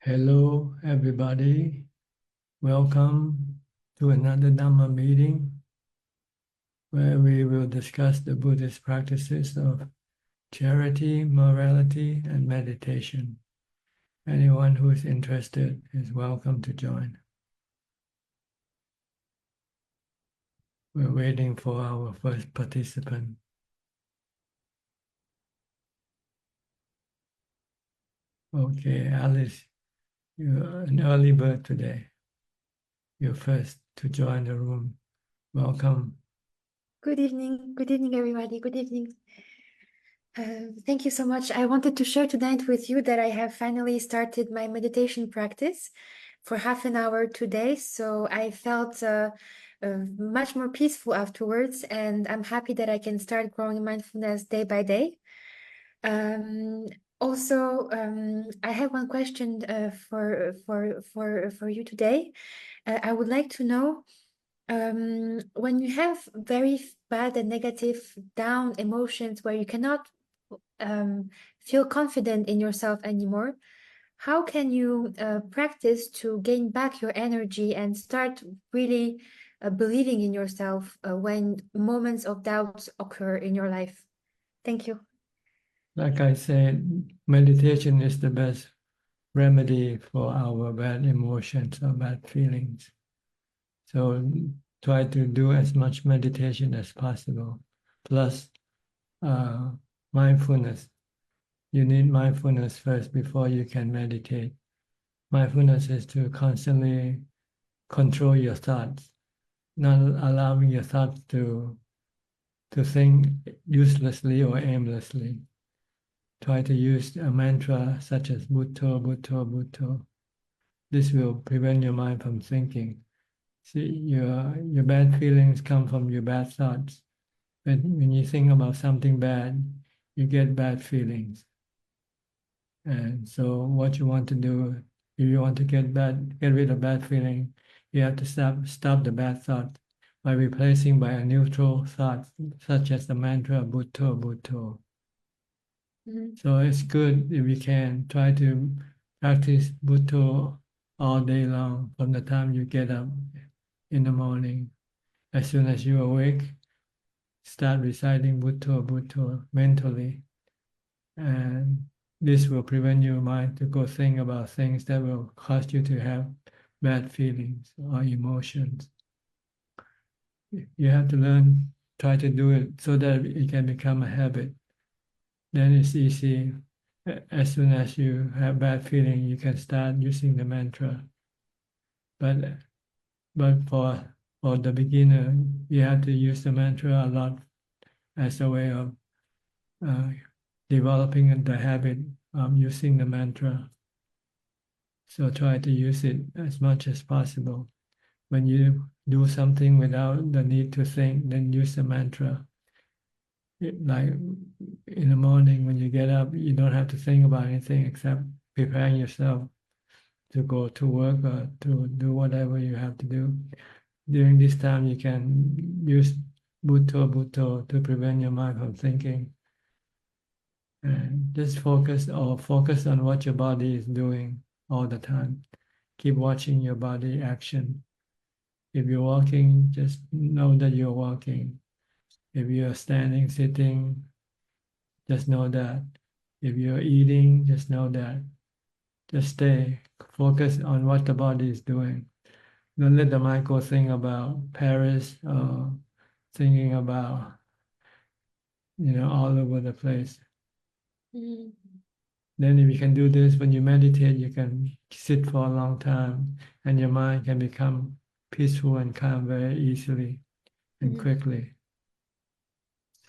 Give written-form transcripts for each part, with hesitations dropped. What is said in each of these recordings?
Hello, everybody. Welcome to another Dhamma meeting where we will discuss the Buddhist practices of charity, morality, and meditation. Anyone who is interested is welcome to join. We're waiting for our first participant. Okay, Alice, you're an early bird today. You're first to join the room. Welcome. Good evening, everybody. Good evening. Thank you so much. I wanted to share tonight with you that I have finally started my meditation practice for half an hour today. So I felt much more peaceful afterwards, and I'm happy that I can start growing mindfulness day by day. Also, I have one question for you today. I would like to know. When you have very bad and negative down emotions where you cannot feel confident in yourself anymore, how can you practice to gain back your energy and start really believing in yourself when moments of doubt occur in your life? Thank you. Like I said, meditation is the best remedy for our bad emotions or bad feelings. So try to do as much meditation as possible, plus mindfulness. You need mindfulness first before you can meditate. Mindfulness is to constantly control your thoughts, not allowing your thoughts to think uselessly or aimlessly. Try to use a mantra such as Bhutto, Bhutto, Bhutto. This will prevent your mind from thinking. See, your bad feelings come from your bad thoughts. When you think about something bad, you get bad feelings. And so what you want to do, if you want to get rid of bad feeling, you have to stop the bad thought by replacing by a neutral thought, such as the mantra Bhutto, Bhutto. So it's good if you can try to practice Bhutto all day long from the time you get up in the morning. As soon as you awake, start reciting Bhutto, Bhutto mentally. And this will prevent your mind to go think about things that will cause you to have bad feelings or emotions. You have to learn, try to do it so that it can become a habit. Then it's easy. As soon as you have bad feeling, you can start using the mantra. But for the beginner, you have to use the mantra a lot as a way of developing the habit of using the mantra. So try to use it as much as possible. When you do something without the need to think, then use the mantra. Like in the morning when you get up, you don't have to think about anything except preparing yourself to go to work or to do whatever you have to do. During this time, you can use Bhutto, Bhutto to prevent your mind from thinking. And just focus on what your body is doing all the time. Keep watching your body action. If you're walking, just know that you're walking. If you're standing, sitting, just know that. If you're eating, just know that. Just stay focused on what the body is doing. Don't let the mind go think about Paris or thinking about, all over the place. Then if you can do this, when you meditate, you can sit for a long time and your mind can become peaceful and calm very easily and quickly.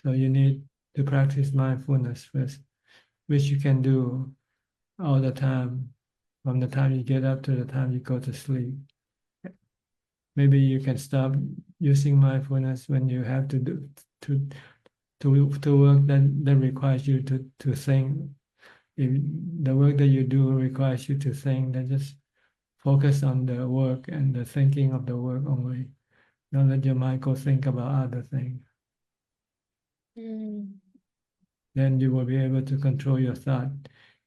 So you need to practice mindfulness first, which you can do all the time, from the time you get up to the time you go to sleep. Maybe you can stop using mindfulness when you have to do to work that requires you to think. If the work that you do requires you to think, then just focus on the work and the thinking of the work only. Don't let your mind go think about other things. Then you will be able to control your thought.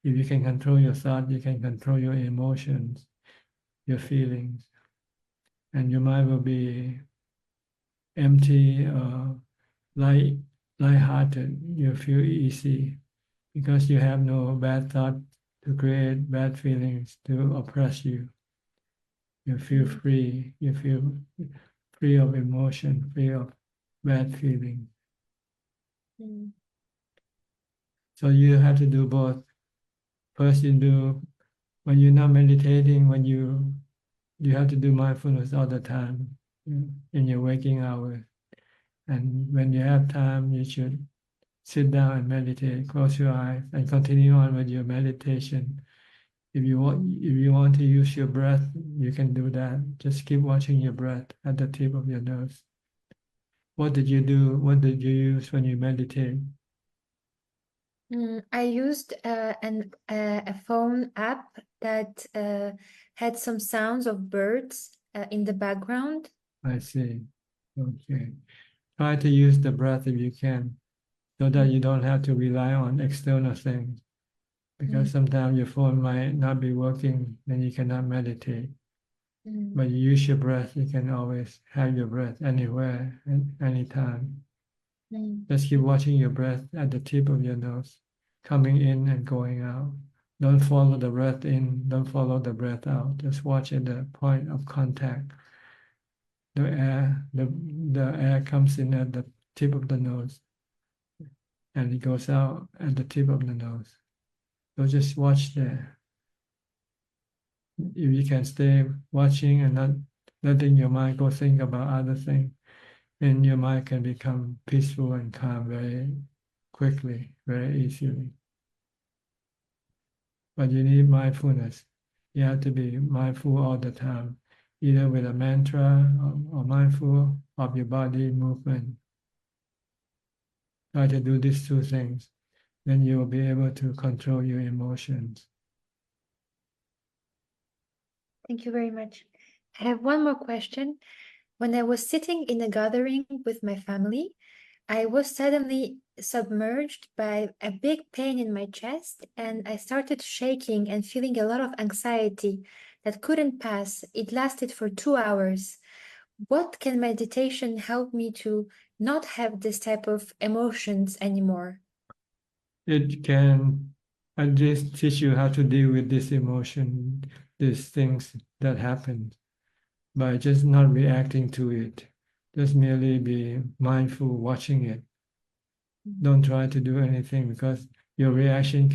If you can control your thought, you can control your emotions, your feelings, and your mind will be empty, light-hearted. You feel easy because you have no bad thought to create bad feelings to oppress you. You feel free. You feel free of emotion, free of bad feeling. So you have to do both. First, you do when you're not meditating. When you have to do mindfulness all the time in your waking hours. And when you have time, you should sit down and meditate. Close your eyes and continue on with your meditation. If you want to use your breath, you can do that. Just keep watching your breath at the tip of your nose. What did you do? What did you use when you meditate? I used a phone app that had some sounds of birds in the background. I see. Okay. Try to use the breath if you can, so that you don't have to rely on external things. Because sometimes your phone might not be working, then you cannot meditate. But you use your breath, you can always have your breath anywhere, anytime. Just keep watching your breath at the tip of your nose, coming in and going out. Don't follow the breath in, don't follow the breath out. Just watch at the point of contact. The air comes in at the tip of the nose, and it goes out at the tip of the nose. So just watch there. If you can stay watching and not letting your mind go think about other things, then your mind can become peaceful and calm very quickly, very easily. But you need mindfulness. You have to be mindful all the time, either with a mantra or mindful of your body movement. Try to do these two things, then you will be able to control your emotions. Thank you very much. I have one more question. When I was sitting in a gathering with my family, I was suddenly submerged by a big pain in my chest, and I started shaking and feeling a lot of anxiety that couldn't pass. It lasted for 2 hours. What can meditation help me to not have this type of emotions anymore? It can at least teach you how to deal with this emotion, these things that happen, by just not reacting to it. Just merely be mindful watching it. Don't try to do anything, because your reaction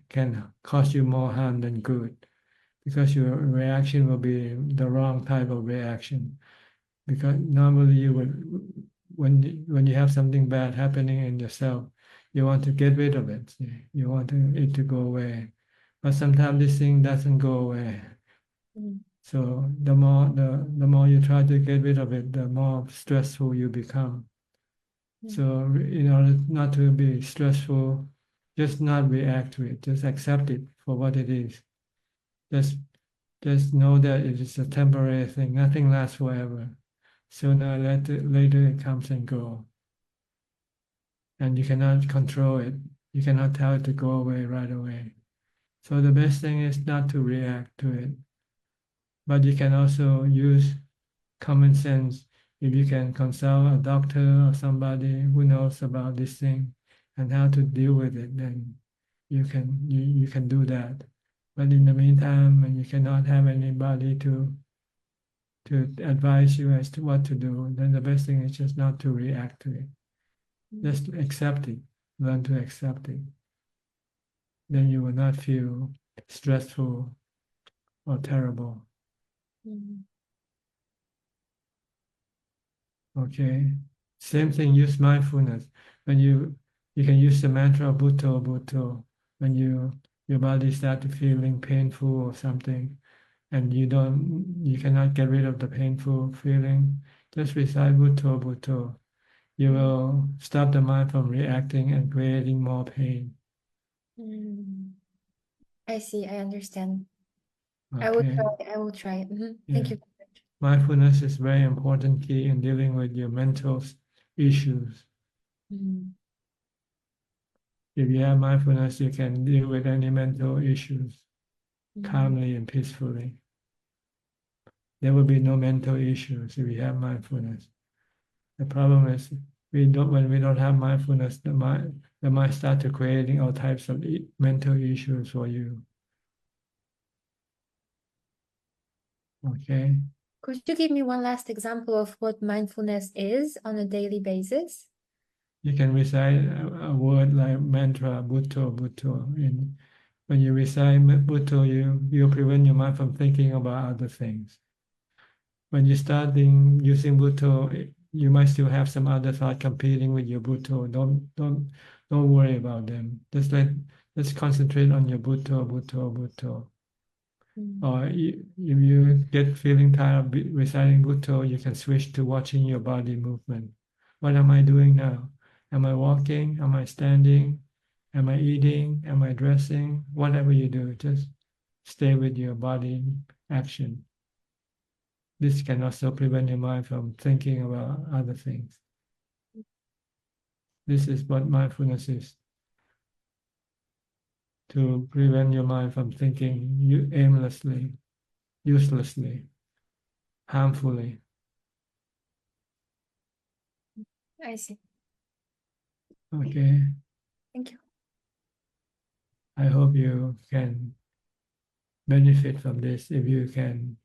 can cause you more harm than good, because your reaction will be the wrong type of reaction. Because normally you would, when you have something bad happening in yourself, you want to get rid of it. You want it to go away. But sometimes this thing doesn't go away. So the more you try to get rid of it, the more stressful you become. So in order not to be stressful, just not react to it. Just accept it for what it is. Just know that it is a temporary thing. Nothing lasts forever. Sooner or later it comes and goes. And you cannot control it. You cannot tell it to go away right away. So the best thing is not to react to it. But you can also use common sense. If you can consult a doctor or somebody who knows about this thing and how to deal with it, then you can do that. But in the meantime, when you cannot have anybody to advise you as to what to do, then the best thing is just not to react to it. Just accept it. Learn to accept it. Then you will not feel stressful or terrible. Okay. Same thing, use mindfulness. When you can use the mantra Bhutto, Bhutto. When your body start to feeling painful or something, and you cannot get rid of the painful feeling, just recite Bhutto, Bhutto. You will stop the mind from reacting and creating more pain. I see, I understand. Okay. I will try. Yeah. Thank you. Mindfulness is very important key in dealing with your mental issues. If you have mindfulness, you can deal with any mental issues calmly and peacefully. There will be no mental issues if you have mindfulness. The problem is when we don't have mindfulness, the mind starts to creating all types of mental issues for you. Okay. Could you give me one last example of what mindfulness is on a daily basis? You can recite a word like mantra, Bhutto, Bhutto. When you recite Bhutto, you prevent your mind from thinking about other things. When you start using Bhutto, you might still have some other thought competing with your Bhutto. Don't worry about them. Let's concentrate on your Bhutto, Bhutto, Bhutto. Or if you get feeling tired of reciting Bhutto, you can switch to watching your body movement. What am I doing now? Am I walking? Am I standing? Am I eating? Am I dressing? Whatever you do, just stay with your body action. This can also prevent your mind from thinking about other things. This is what mindfulness is. To prevent your mind from thinking aimlessly, uselessly, harmfully. I see. Okay. Thank you. I hope you can benefit from this if you can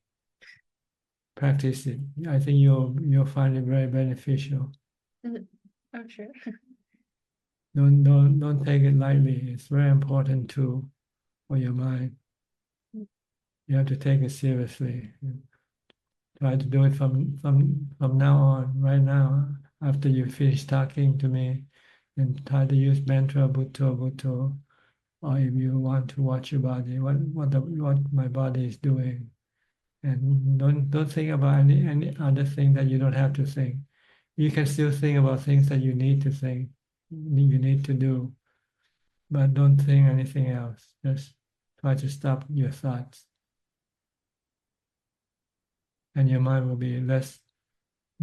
practice it. I think you'll find it very beneficial. I'm sure. Don't take it lightly. It's very important tool for your mind. You have to take it seriously. Try to do it from now on, right now, after you finish talking to me, and try to use mantra Bhutto Bhutto, or if you want to watch your body, what my body is doing, and don't think about any other thing that you don't have to think. You can still think about things that you need to think, you need to do, but don't think anything else. Just try to stop your thoughts, and your mind will be less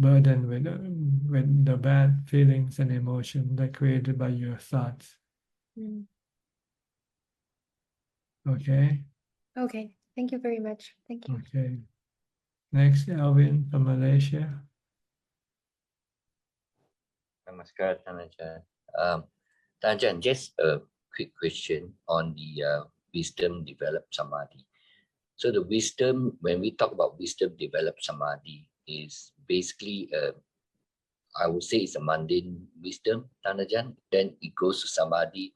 burdened with the bad feelings and emotions that created by your thoughts. Okay? Okay. Thank you very much. Thank you. Okay. Next, Alvin from Malaysia. Namaskar, Ajahn. Ajahn, just a quick question on the wisdom developed samadhi. So the wisdom, when we talk about wisdom developed samadhi, is basically, I would say it's a mundane wisdom, Tanajan. Then it goes to samadhi.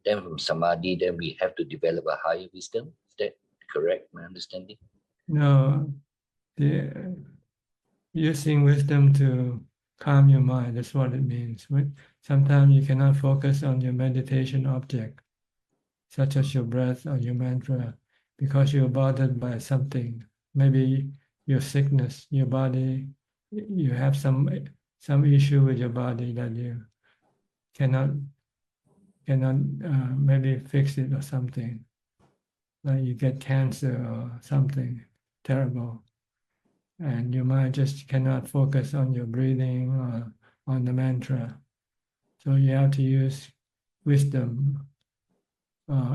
Then from samadhi, then we have to develop a higher wisdom. Is that correct, my understanding? No, using wisdom to calm your mind, that's what it means. Sometimes you cannot focus on your meditation object, such as your breath or your mantra, because you're bothered by something. Maybe your sickness, your body, you have some issue with your body that you cannot maybe fix it or something. Like you get cancer or something terrible, and your mind just cannot focus on your breathing or on the mantra. So you have to use wisdom,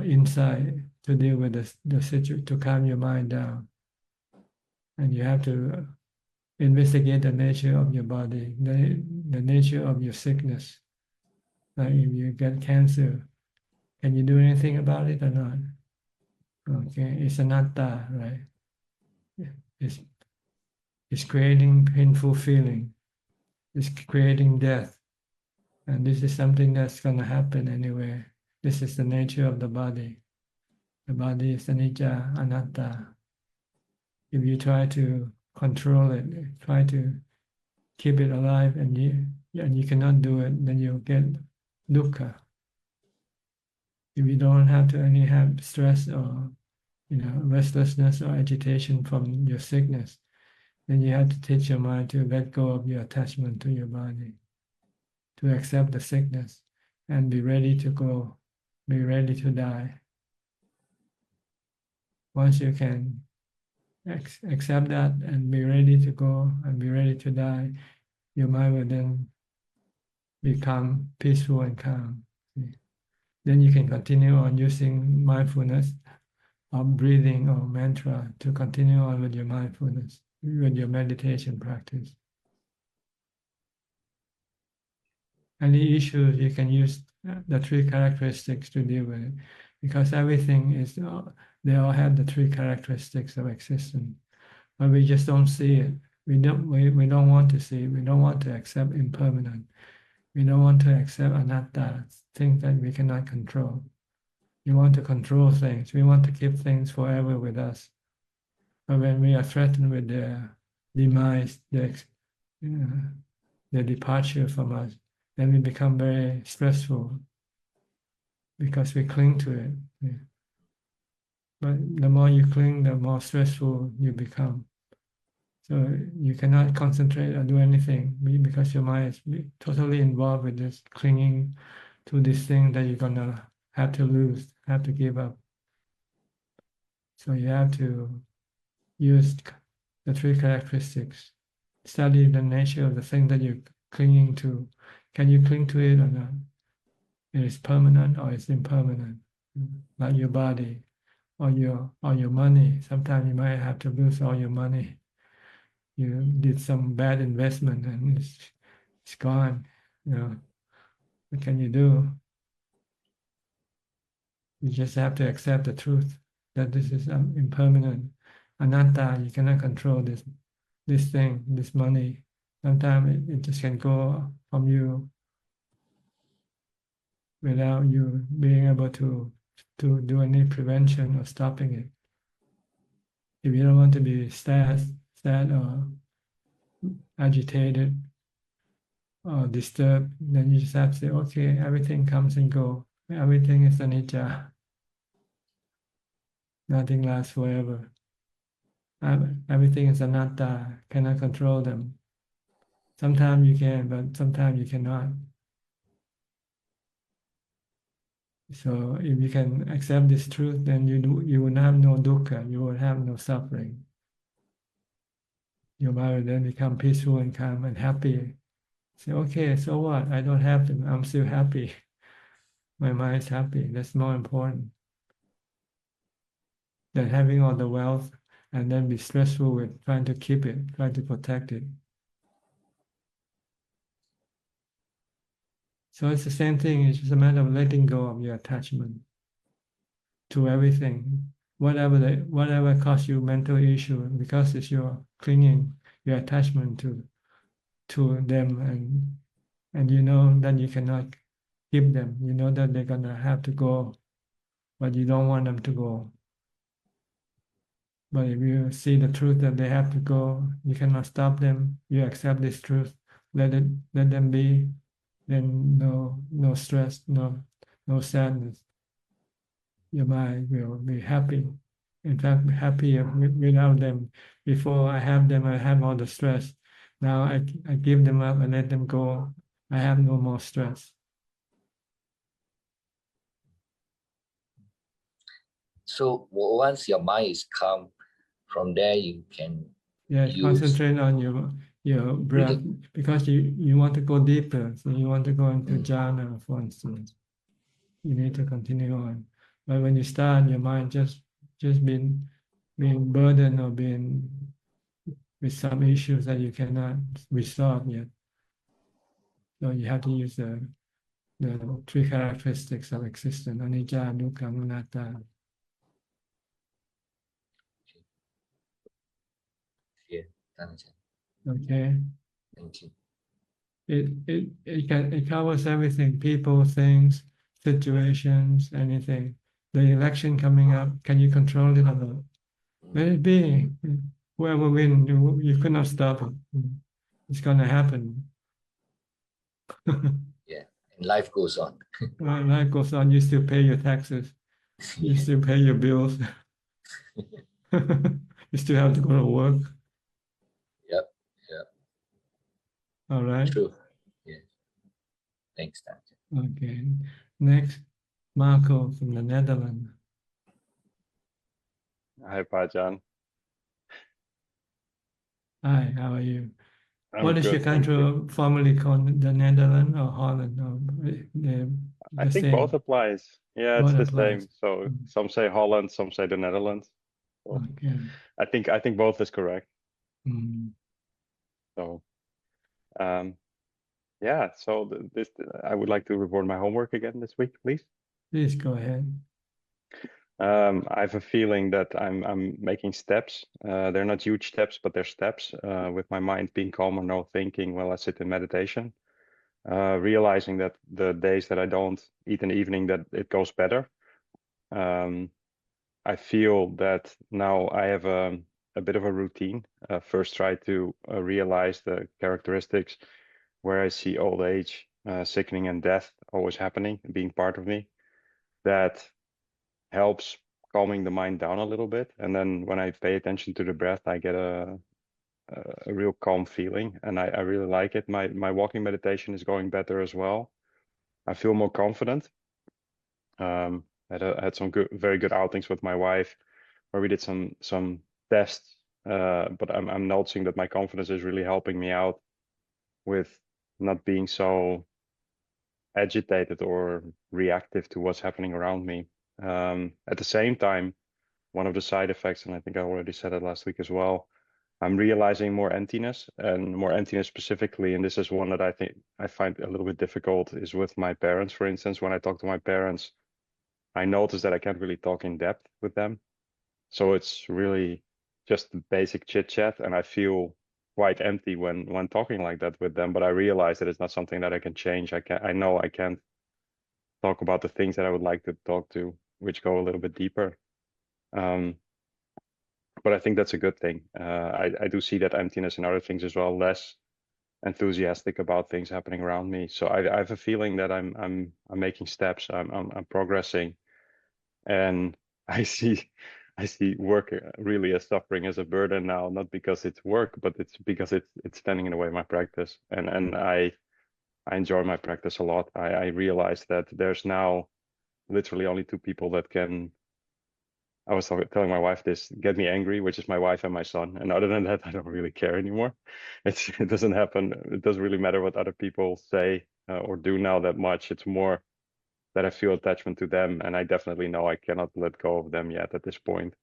insight to deal with the situation, to calm your mind down. And you have to investigate the nature of your body, the nature of your sickness. Like if you get cancer, can you do anything about it or not? Okay, it's anatta, right? It's creating painful feeling. It's creating death. And this is something that's going to happen anyway. This is the nature of the body. The body is anicca, anatta. If you try to control it, try to keep it alive, and you cannot do it, then you'll get dukkha. If you don't have to have stress or restlessness or agitation from your sickness, then you have to teach your mind to let go of your attachment to your body, to accept the sickness and be ready to go, be ready to die. Once you can accept that and be ready to go and be ready to die, your mind will then become peaceful and calm. then you can continue on using mindfulness or breathing or mantra to continue on with your mindfulness, with your meditation practice. Any issues, you can use the three characteristics to deal with it, because everything is, they all have the three characteristics of existence, but we just don't see it. We don't want to see it. We don't want to accept impermanent. We don't want to accept anatta, things that we cannot control. We want to control things. We want to keep things forever with us. But when we are threatened with their demise, their departure from us, then we become very stressful because we cling to it. Yeah. But the more you cling, the more stressful you become. So you cannot concentrate or do anything because your mind is totally involved with this clinging to this thing that you're gonna have to lose, have to give up. So you have to use the three characteristics. Study the nature of the thing that you're clinging to. Can you cling to it or not? It is permanent or it's impermanent, like your body or your money. Sometimes you might have to lose all your money. You did some bad investment and it's gone. What can you do? You just have to accept the truth that this is impermanent. Anatta, you cannot control this thing, this money. Sometimes it just can go from you without you being able to do any prevention or stopping it. If you don't want to be sad or agitated or disturbed, then you just have to say, okay, everything comes and goes. Everything is anicca. Nothing lasts forever. Everything is anatta, cannot control them. Sometimes you can, but sometimes you cannot. So if you can accept this truth, then you will have no dukkha, you will have no suffering. Your mind will then become peaceful and calm and happy. Say, okay, so what? I don't have them. I'm still happy. My mind is happy. That's more important than having all the wealth and then be stressful with trying to keep it, trying to protect it. So it's the same thing. It's just a matter of letting go of your attachment to everything. Whatever causes you mental issue, because it's your clinging, your attachment to them, and you know that you cannot keep them. You know that they're gonna have to go, but you don't want them to go. But if you see the truth that they have to go, you cannot stop them. You accept this truth, let them be. Then no stress, no sadness. Your mind will be happy. In fact, happier without them. Before I have them, I have all the stress. Now I give them up and let them go. I have no more stress. So once your mind is calm, from there you can concentrate on your breath, because you want to go deeper. So you want to go into jhana, for instance. You need to continue on. But when you start, your mind just being burdened or being with some issues that you cannot resolve yet. So you have to use the three characteristics of existence: anicca, dukkha, anatta. Yeah, okay. Thank you. It covers everything: people, things, situations, anything. The election coming up, can you control it or not? Let it be. Whoever wins, you cannot stop it. It's gonna happen. Yeah, and life goes on. Life goes on. You still pay your taxes. You still pay your bills. You still have to go to work. Yep. All right. True. Yeah. Thanks, Dr. Okay. Next, Marco from the Netherlands. Hi, Ajahn. Hi, how are you? I'm What is good, your thank you. country formerly called? The Netherlands or Holland? Or I The think both same. applies. Yeah, it's Both the applies. same. So Mm. some say Holland, some say the Netherlands. So Okay. I think both is correct. Mm. So yeah. So this I would like to report my homework again this week, please. Please go ahead. I have a feeling that I'm making steps. They're not huge steps, but they're steps. With my mind being calmer, no thinking while I sit in meditation. Realizing that the days that I don't eat in the evening, that it goes better. I feel that now I have a bit of a routine. First, try to realize the characteristics where I see old age, sickening, and death always happening, being part of me. That helps calming the mind down a little bit. And then when I pay attention to the breath, I get a real calm feeling, and I really like it. My walking meditation is going better as well. I feel more confident. Had some very good outings with my wife, where we did some tests. But I'm noticing that my confidence is really helping me out with not being so agitated or reactive to what's happening around me. At the same time, one of the side effects, and I think I already said it last week as well, I'm realizing more emptiness, and more emptiness specifically, and this is one that I think I find a little bit difficult, is with my parents. For instance, when I talk to my parents, I notice that I can't really talk in depth with them. So it's really just the basic chit chat, and I feel quite empty when talking like that with them. But I realize that it's not something that I can change. I know I can't talk about the things that I would like to talk to, which go a little bit deeper. But I think that's a good thing. I do see that emptiness in other things as well, less enthusiastic about things happening around me. So I have a feeling that I'm making steps. I'm progressing, and I see work really as suffering, as a burden now, not because it's work, but it's because it's standing in the way of my practice. And I enjoy my practice a lot. I realize that there's now literally only two people that can. I was telling my wife this, get me angry, which is my wife and my son. And other than that, I don't really care anymore. It doesn't happen. It doesn't really matter what other people say or do now that much. It's more that I feel attachment to them. And I definitely know I cannot let go of them yet at this point.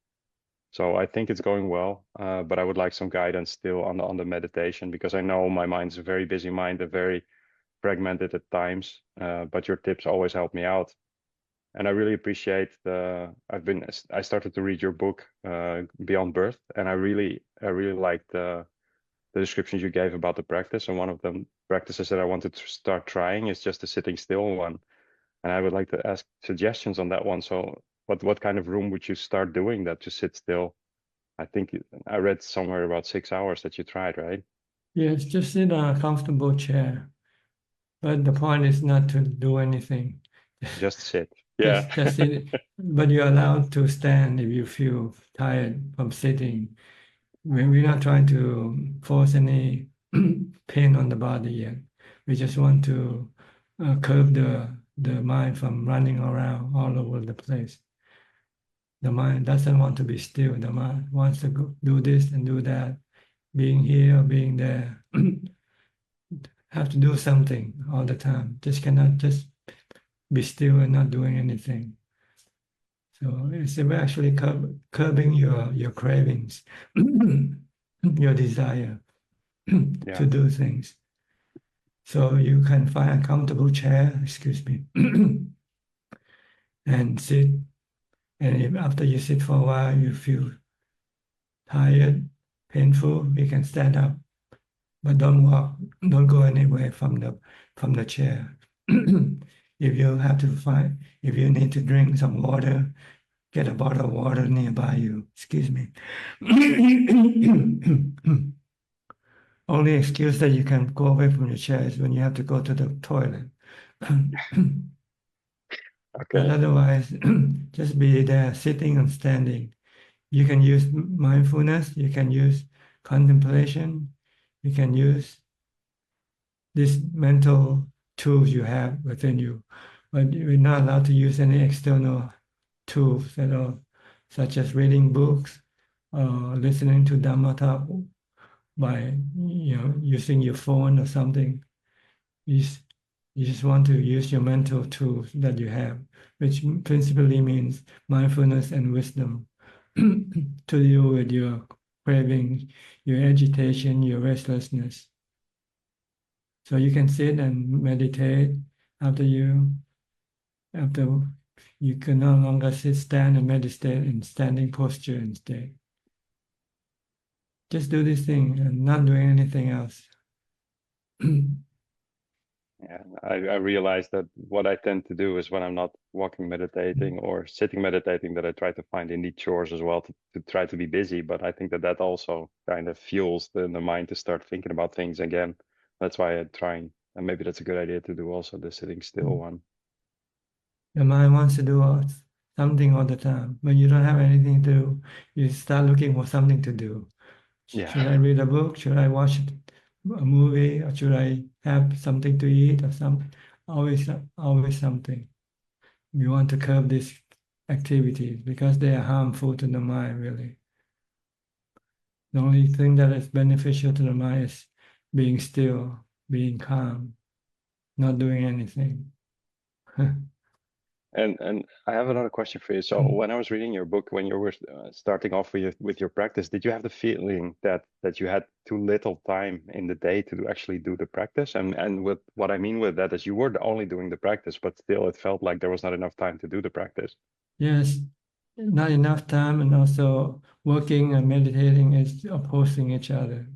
So I think it's going well, but I would like some guidance still on the meditation, because I know my mind's a very busy mind, and very fragmented at times. But your tips always help me out. And I really appreciate I started to read your book, Beyond Birth, and I really liked the descriptions you gave about the practice. And one of the practices that I wanted to start trying is just the sitting still one. And I would like to ask suggestions on that one. So what kind of room would you start doing that, to sit still? I think I read somewhere about 6 hours that you tried, right? Yes, just sit on a comfortable chair. But the point is not to do anything. Just sit. Yeah. Just sit. But you're allowed to stand if you feel tired from sitting. We're not trying to force any pain on the body yet. We just want to curb the mind from running around all over the place. The mind doesn't want to be still. The mind wants to do this and do that, being here, being there. Have to do something all the time. Just cannot just be still and not doing anything. So it's actually curbing your cravings, your desire to do things. So you can find a comfortable chair, excuse me, and sit. And if after you sit for a while, you feel tired, painful, you can stand up, but don't walk, don't go anywhere from the chair. If you need to drink some water, get a bottle of water nearby you. Excuse me. Only excuse that you can go away from the chair is when you have to go to the toilet. Okay. But otherwise, just be there, sitting and standing. You can use mindfulness, you can use contemplation, you can use these mental tools you have within you. But you're not allowed to use any external tools at all, such as reading books or listening to Dhamma talk by using your phone or something. You You just want to use your mental tools that you have, which principally means mindfulness and wisdom, to deal with your craving, your agitation, your restlessness. So you can sit and meditate after you can no longer stand and meditate in standing posture instead. Just do this thing and not doing anything else. Yeah, I realize that what I tend to do is when I'm not walking meditating or sitting meditating, that I try to find indeed chores as well to try to be busy. But I think that also kind of fuels the mind to start thinking about things again. That's why I'm trying, and maybe that's a good idea to do also the sitting still one. Your mind wants to do something all the time. When you don't have anything to do, you start looking for something to do. Yeah. Should I read a book? Should I watch a movie? Or should I have something to eat or something? Always something. We want to curb these activities because they are harmful to the mind, really. The only thing that is beneficial to the mind is being still, being calm, not doing anything. And I have another question for you. So when I was reading your book, when you were starting off with your practice, did you have the feeling that you had too little time in the day to actually do the practice? And with what I mean with that is you were only doing the practice, but still it felt like there was not enough time to do the practice. Yes, not enough time, and also working and meditating is opposing each other.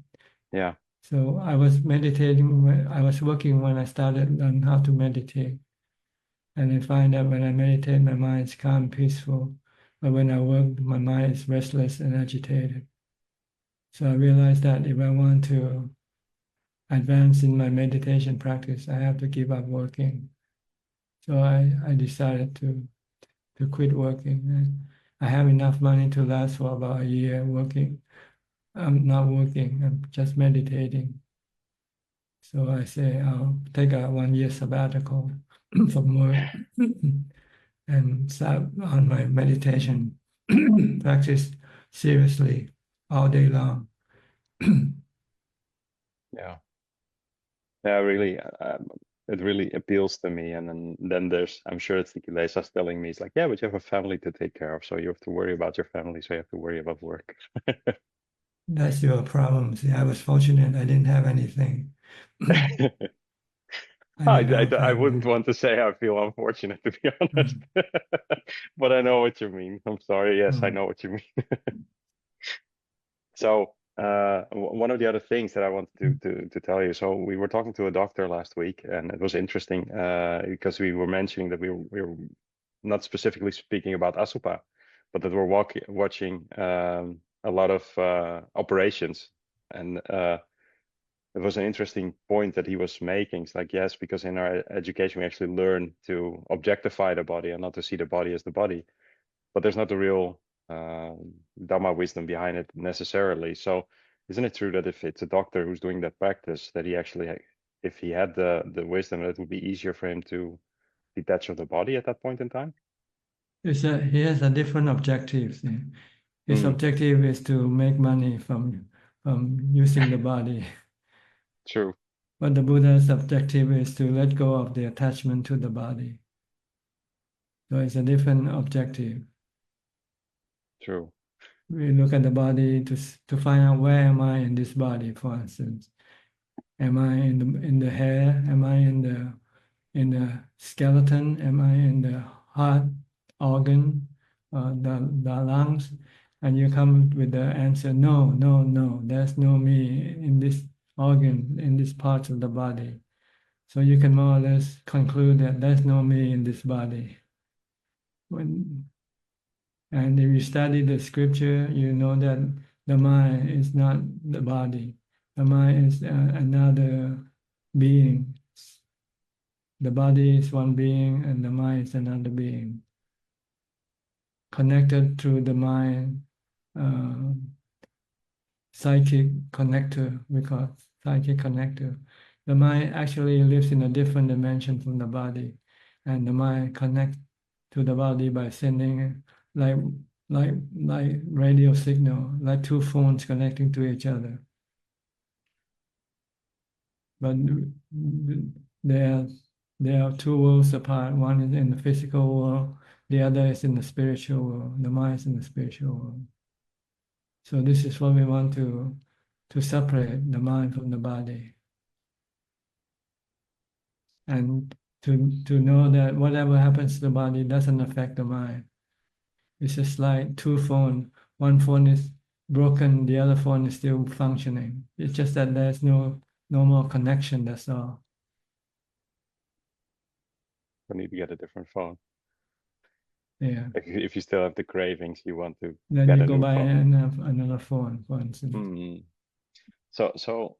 Yeah. So I was meditating, I was working when I started on how to meditate. And I find that when I meditate, my mind is calm, peaceful. But when I work, my mind is restless and agitated. So I realized that if I want to advance in my meditation practice, I have to give up working. So I decided to quit working. And I have enough money to last for about a year working. I'm not working, I'm just meditating. So I say I'll take a 1 year sabbatical from work and start on my meditation practice seriously all day long. Yeah. Yeah, really, it really appeals to me. And then there's, I'm sure it's Lesa's telling me, it's like, yeah, but you have a family to take care of, so you have to worry about your family, so you have to worry about work. That's your problem. See, I was fortunate I didn't have anything. I wouldn't want to say I feel unfortunate, to be honest, but I know what you mean. I'm sorry. Yes, I know what you mean. So one of the other things that I wanted to tell you. So we were talking to a doctor last week, and it was interesting because we were mentioning that we were not specifically speaking about Asupa, but that we're watching a lot of operations. And it was an interesting point that he was making. It's like, yes, because in our education, we actually learn to objectify the body and not to see the body as the body. But there's not the real Dhamma wisdom behind it necessarily. So isn't it true that if it's a doctor who's doing that practice, that he actually, if he had the wisdom, it would be easier for him to detach of the body at that point in time? He has a different objective. See. His objective is to make money from using the body. True. But the Buddha's objective is to let go of the attachment to the body. So it's a different objective. True. We look at the body to find out where am I in this body, for instance. Am I in the hair? Am I in the skeleton? Am I in the heart organ, the lungs? And you come with the answer, no, no, no, there's no me in this organ, in this part of the body. So you can more or less conclude that there's no me in this body. And if you study the scripture, you know that the mind is not the body. The mind is another being. The body is one being and the mind is another being. Connected through the mind, psychic connector, we call it psychic connector. The mind actually lives in a different dimension from the body, and the mind connects to the body by sending like radio signal, like two phones connecting to each other. But there There are two worlds apart. One is in the physical world, the other is in the spiritual world. The mind is in the spiritual world. So this is what we want to separate the mind from the body. And to know that whatever happens to the body doesn't affect the mind. It's just like two phones. One phone is broken, the other phone is still functioning. It's just that there's no more connection, that's all. I need to get a different phone. Yeah. If you still have the cravings, you want to Then get you a go new buy phone. another phone, for instance. Mm. So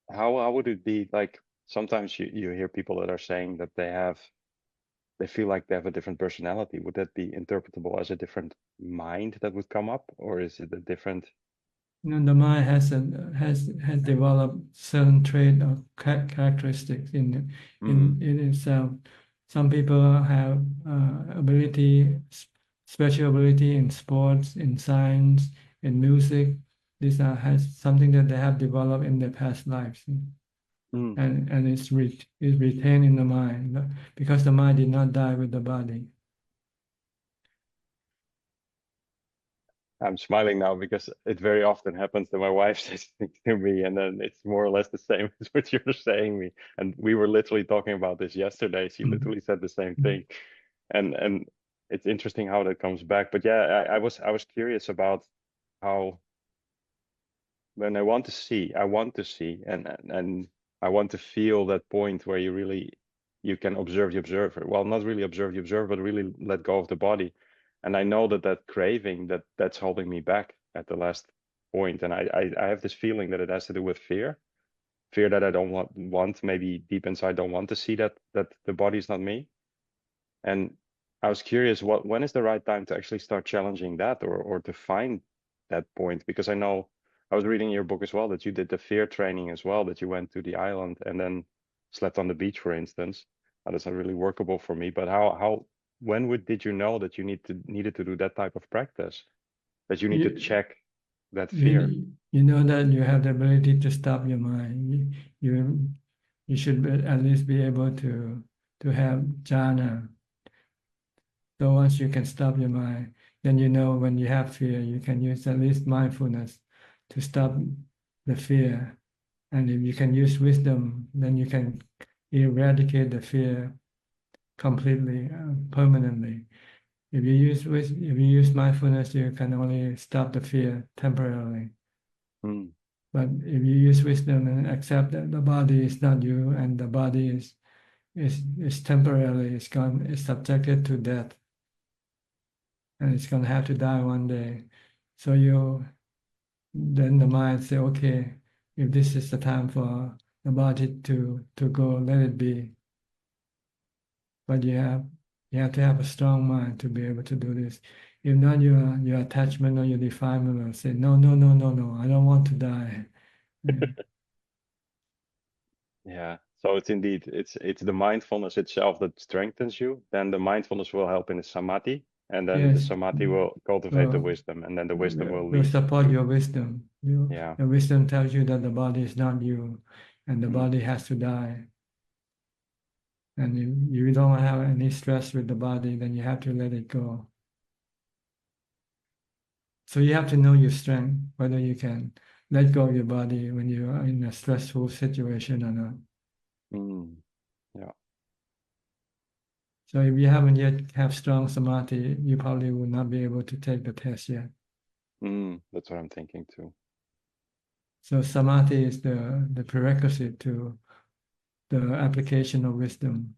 how would it be like? Sometimes you hear people that are saying that they feel like they have a different personality. Would that be interpretable as a different mind that would come up, or is it a different? The mind has developed certain trait or characteristics in itself. Some people have special ability in sports, in science, in music. These has something that they have developed in their past lives, and it's retained in the mind because the mind did not die with the body. I'm smiling now because it very often happens that my wife says things to me, and then it's more or less the same as what you're saying me. And we were literally talking about this yesterday. She literally said the same thing, and it's interesting how that comes back. But yeah, I was curious about how when I want to see, and I want to feel that point where you can observe the observer. Well, not really observe the observer, but really let go of the body. And I know that craving that's holding me back at the last point. And I have this feeling that it has to do with fear that I don't want maybe deep inside don't want to see that the body is not me. And I was curious, when is the right time to actually start challenging that, or to find that point? Because I know I was reading your book as well that you did the fear training as well, that you went to the island and then slept on the beach, for instance. Now, that's not really workable for me. But when did you know that you needed to do that type of practice? That you need to check that fear? You know that you have the ability to stop your mind. You should at least be able to have jhana. So once you can stop your mind, then you know when you have fear, you can use at least mindfulness to stop the fear. And if you can use wisdom, then you can eradicate the fear completely, permanently. If you use mindfulness, you can only stop the fear temporarily. But if you use wisdom and accept that the body is not you and the body is temporarily, it's subjected to death, and it's going to have to die one day. So then the mind say, okay, if this is the time for the body to go, let it be. But you have to have a strong mind to be able to do this. If not, your attachment or your defilement will say, no, I don't want to die. Yeah. So it's indeed it's the mindfulness itself that strengthens you. Then the mindfulness will help in the samadhi, and then the Yes. samadhi will cultivate the wisdom, and then the wisdom will lead support to your wisdom. Yeah. Your wisdom tells you that the body is not you, and the body has to die. And you don't have any stress with the body, then you have to let it go. So you have to know your strength, whether you can let go of your body when you are in a stressful situation or not. Yeah. So if you haven't yet have strong samadhi, you probably will not be able to take the test yet. That's what I'm thinking too. So samadhi is the prerequisite to the application of wisdom.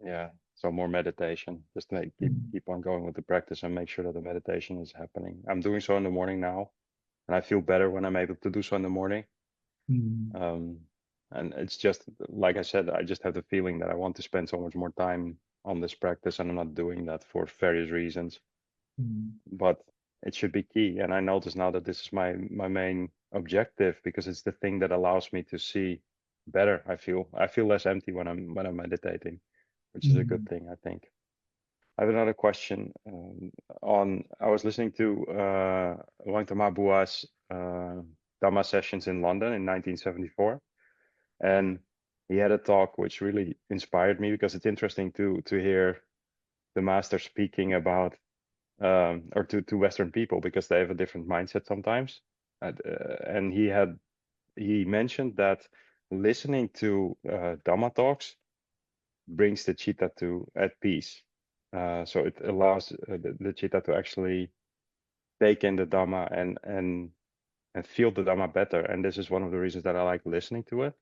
Yeah. So more meditation. Just keep on going with the practice and make sure that the meditation is happening. I'm doing so in the morning now, and I feel better when I'm able to do so in the morning. And it's just like I said, I just have the feeling that I want to spend so much more time on this practice, and I'm not doing that for various reasons. But it should be key. And I notice now that this is my main objective, because it's the thing that allows me to see better. I feel less empty when I'm meditating, which is a good thing, I think. I have another question I was listening to Wangtama Bua's Dhamma sessions in London in 1974. And he had a talk which really inspired me, because it's interesting to hear the master speaking about or to Western people, because they have a different mindset sometimes. And he mentioned that listening to Dhamma talks brings the chitta to at peace. So it allows the chitta to actually take in the Dhamma and feel the Dhamma better. And this is one of the reasons that I like listening to it.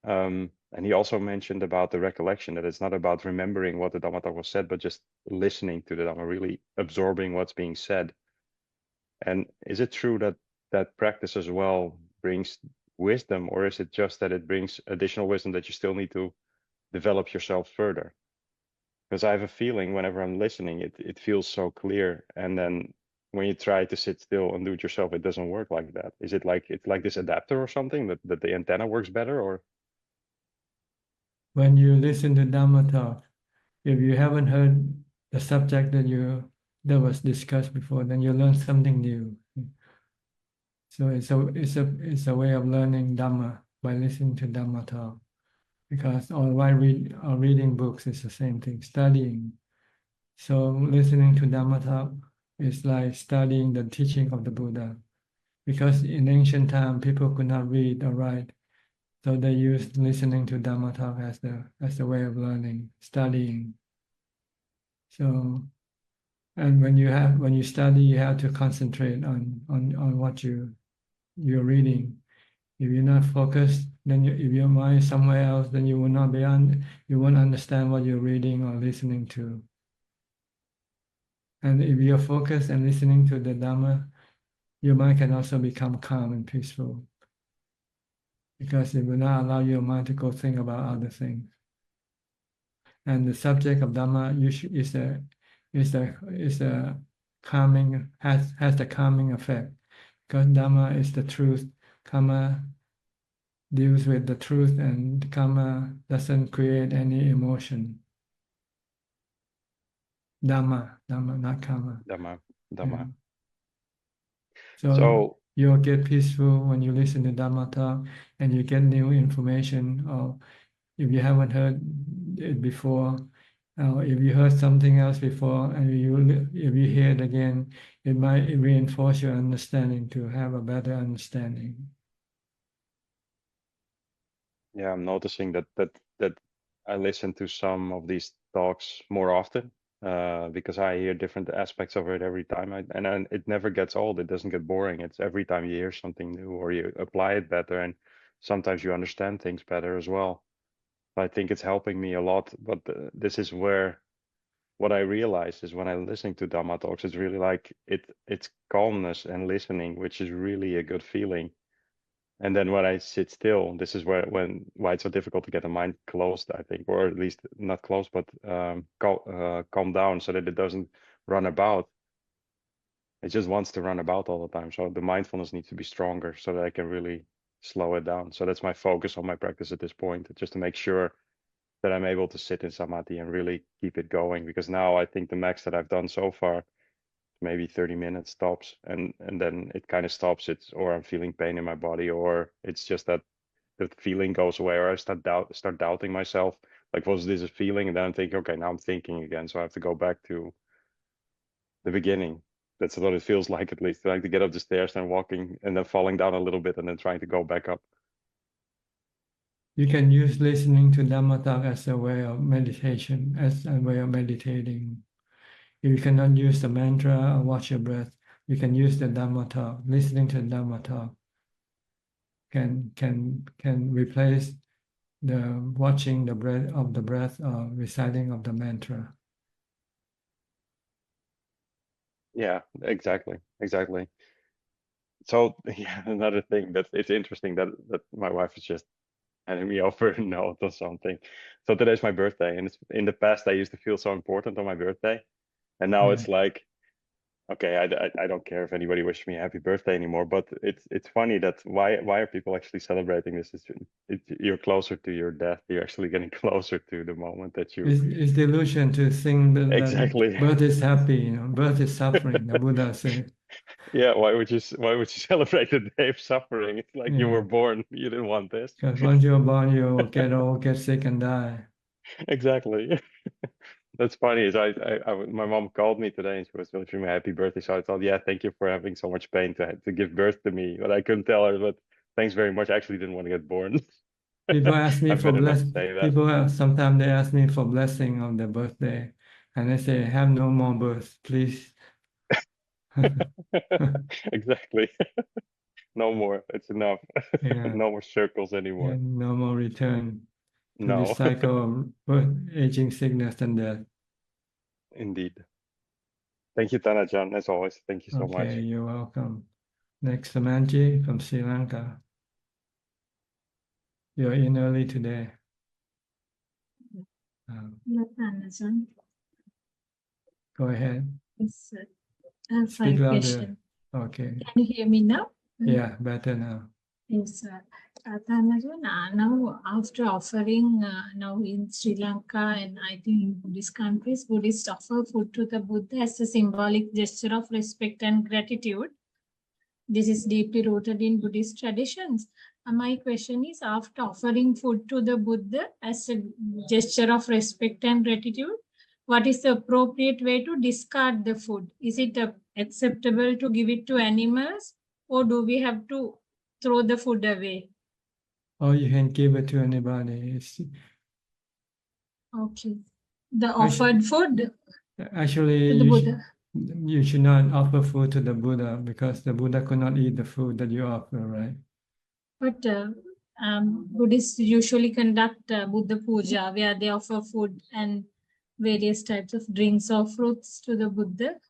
And he also mentioned about the recollection, that it's not about remembering what the Dhamma talk was said, but just listening to the Dhamma, really absorbing what's being said. And is it true that that practice as well brings wisdom, or is it just that it brings additional wisdom that you still need to develop yourself further? Because I have a feeling whenever I'm listening, it feels so clear, and then when you try to sit still and do it yourself, it doesn't work like that. Is it like it's like this adapter or something that the antenna works better, or? When you listen to Dhamma talk, if you haven't heard the subject that was discussed before, then you learn something new. So it's a way of learning Dhamma by listening to Dhamma talk. Because or reading books is the same thing, studying. So listening to Dhamma talk is like studying the teaching of the Buddha. Because in ancient time, people could not read or write, so they used listening to Dhamma talk as the way of learning, studying. So, and when you study, you have to concentrate on what you're reading. If you're not focused, then if your mind is somewhere else, then you will not you won't understand what you're reading or listening to. And if you're focused and listening to the Dhamma, your mind can also become calm and peaceful, because it will not allow your mind to go think about other things. And the subject of Dhamma usually is a calming, has the calming effect, because Dhamma is the truth. Karma deals with the truth, and karma doesn't create any emotion. Dhamma, not karma. Dhamma. Yeah. So So you'll get peaceful when you listen to Dhamma talk, and you get new information, or if you haven't heard it before, or if you heard something else before, and if you hear it again, it might reinforce your understanding to have a better understanding. yeah, I'm noticing that I listen to some of these talks more often, because I hear different aspects of it every time. And it never gets old. It doesn't get boring. It's every time you hear something new or you apply it better, and sometimes you understand things better as well. I think it's helping me a lot. But this is where what I realize is when I'm listening to Dhamma talks, it's really like it's calmness and listening, which is really a good feeling. And then when I sit still, this is why it's so difficult to get the mind closed, I think, or at least not closed, but calm down so that it doesn't run about. It just wants to run about all the time. So the mindfulness needs to be stronger so that I can really slow it down. So that's my focus on my practice at this point, just to make sure that I'm able to sit in samadhi and really keep it going. Because now I think the max that I've done so far, maybe 30 minutes tops, and then it kind of stops. Or I'm feeling pain in my body, or it's just that the feeling goes away, or I start doubting myself. Like, was this a feeling? And then I'm thinking, okay, now I'm thinking again. So I have to go back to the beginning. That's what it feels like, at least. Like to get up the stairs and walking and then falling down a little bit and then trying to go back up. You can use listening to Dhamma talk as a way of meditation, as a way of meditating. If you cannot use the mantra or watch your breath, you can use the Dhamma talk. Listening to Dhamma talk can replace the watching the breath or reciting of the mantra. Yeah, exactly. So yeah, another thing that it's interesting that my wife is just handing me over a note or something. So today's my birthday, and in the past I used to feel so important on my birthday, and now it's like, okay, I don't care if anybody wishes me a happy birthday anymore. But it's funny that why are people actually celebrating this? You're closer to your death. You're actually getting closer to the moment that you. It's delusion to think that Exactly. birth is happy, birth is suffering. The Buddha said. Yeah, why would you celebrate the day of suffering? It's like you Yeah. were born, you didn't want this. Because once you're born, you will get old, get sick, and die. Exactly. That's funny. Is my mom called me today and she was wishing me a happy birthday. So I thought, yeah, thank you for having so much pain to give birth to me. But I couldn't tell her, but thanks very much. I actually didn't want to get born. People ask me I for better not say that. Sometimes they ask me for blessing on their birthday, and I say, "Have no more births, please." Exactly. No more. It's enough. Yeah, No more circles anymore. and no more return to the No, cycle of birth, aging, sickness, and death. indeed. Thank you, Tanajan, as always. Thank you so much. Okay, you're welcome. Next, Samanji from Sri Lanka. You're in early today. Ajahn. Go ahead. Yes, sir. I have Speak 5 louder. questions. Okay. Can you hear me now? Yeah, better now. Yes, sir. Ajahn, now after offering now in Sri Lanka and I think in Buddhist countries, Buddhists offer food to the Buddha as a symbolic gesture of respect and gratitude. This is deeply rooted in Buddhist traditions. My question is, after offering food to the Buddha as a gesture of respect and gratitude, what is the appropriate way to discard the food? Is it acceptable to give it to animals, or do we have to throw the food away? Or you can give it to anybody. Okay. The offered food Actually, to the Buddha. You should not offer food to the Buddha because the Buddha could not eat the food that you offer, right? But Buddhists usually conduct Buddha Puja where they offer food and various types of drinks or fruits to the Buddha.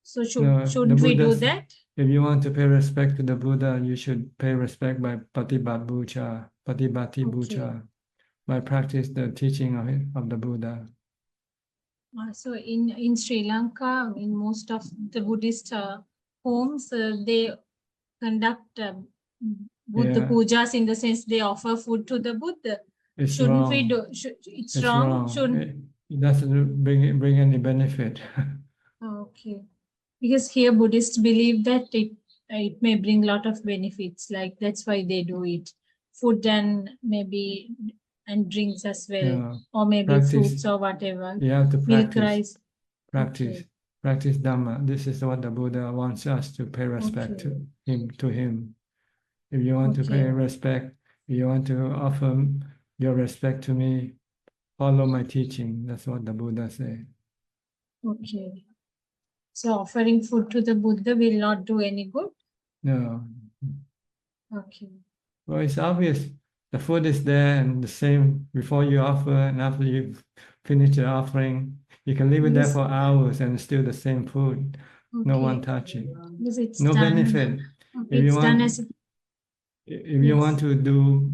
So shouldn't we do that? If you want to pay respect to the Buddha, you should pay respect by Patibati Bucha, by practice the teaching of the Buddha. So in Sri Lanka, in most of the Buddhist homes, they conduct Buddha pujas in the sense they offer food to the Buddha. Shouldn't we do? It's wrong. It doesn't bring any benefit. Okay, because here Buddhists believe that it may bring a lot of benefits. Like that's why they do it. Food and maybe and drinks as well, or maybe fruits or whatever. You have to practice. Milk, rice. Practice Dhamma. This is what the Buddha wants us to pay respect to him. If you want to pay respect, if you want to offer your respect to me, follow my teaching. That's what the Buddha said. Okay. So offering food to the Buddha will not do any good? No. Okay. Well, it's obvious. The food is there and the same before you offer and after you finish the offering. You can leave it there for hours and it's still the same food. No one touch it. No benefit. If you want to do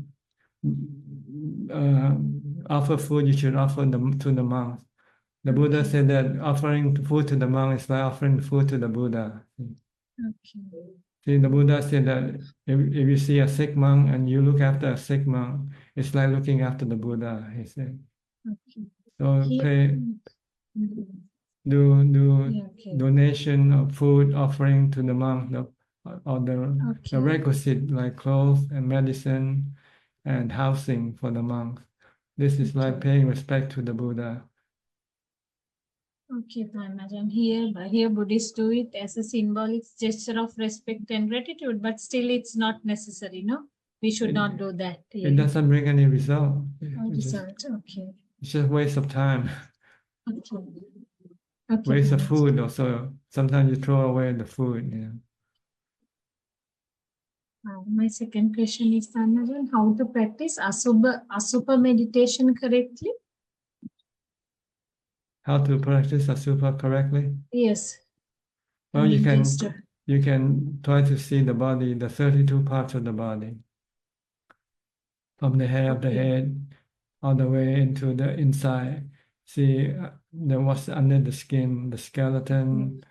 offer food, you should offer them to the monks. The Buddha said that offering food to the monk is like offering food to the Buddha. See, the Buddha said that if you see a sick monk and you look after a sick monk, it's like looking after the Buddha, he said. So do donation of food offering to the monk, or the requisite like clothes and medicine and housing for the monks. This is like paying respect to the Buddha. Okay, Ajahn. Here Buddhists do it as a symbolic gesture of respect and gratitude, but still it's not necessary, no? We should not do that. It doesn't bring any result. It's just waste of time. Waste of food also. Sometimes you throw away the food. My second question is, Ajahn, how to practice Asubha meditation correctly? How to practice Asubha correctly? Yes. Well, you can try to see the body, the 32 parts of the body, from the hair of the head all the way into the inside. See what's under the skin, the skeleton,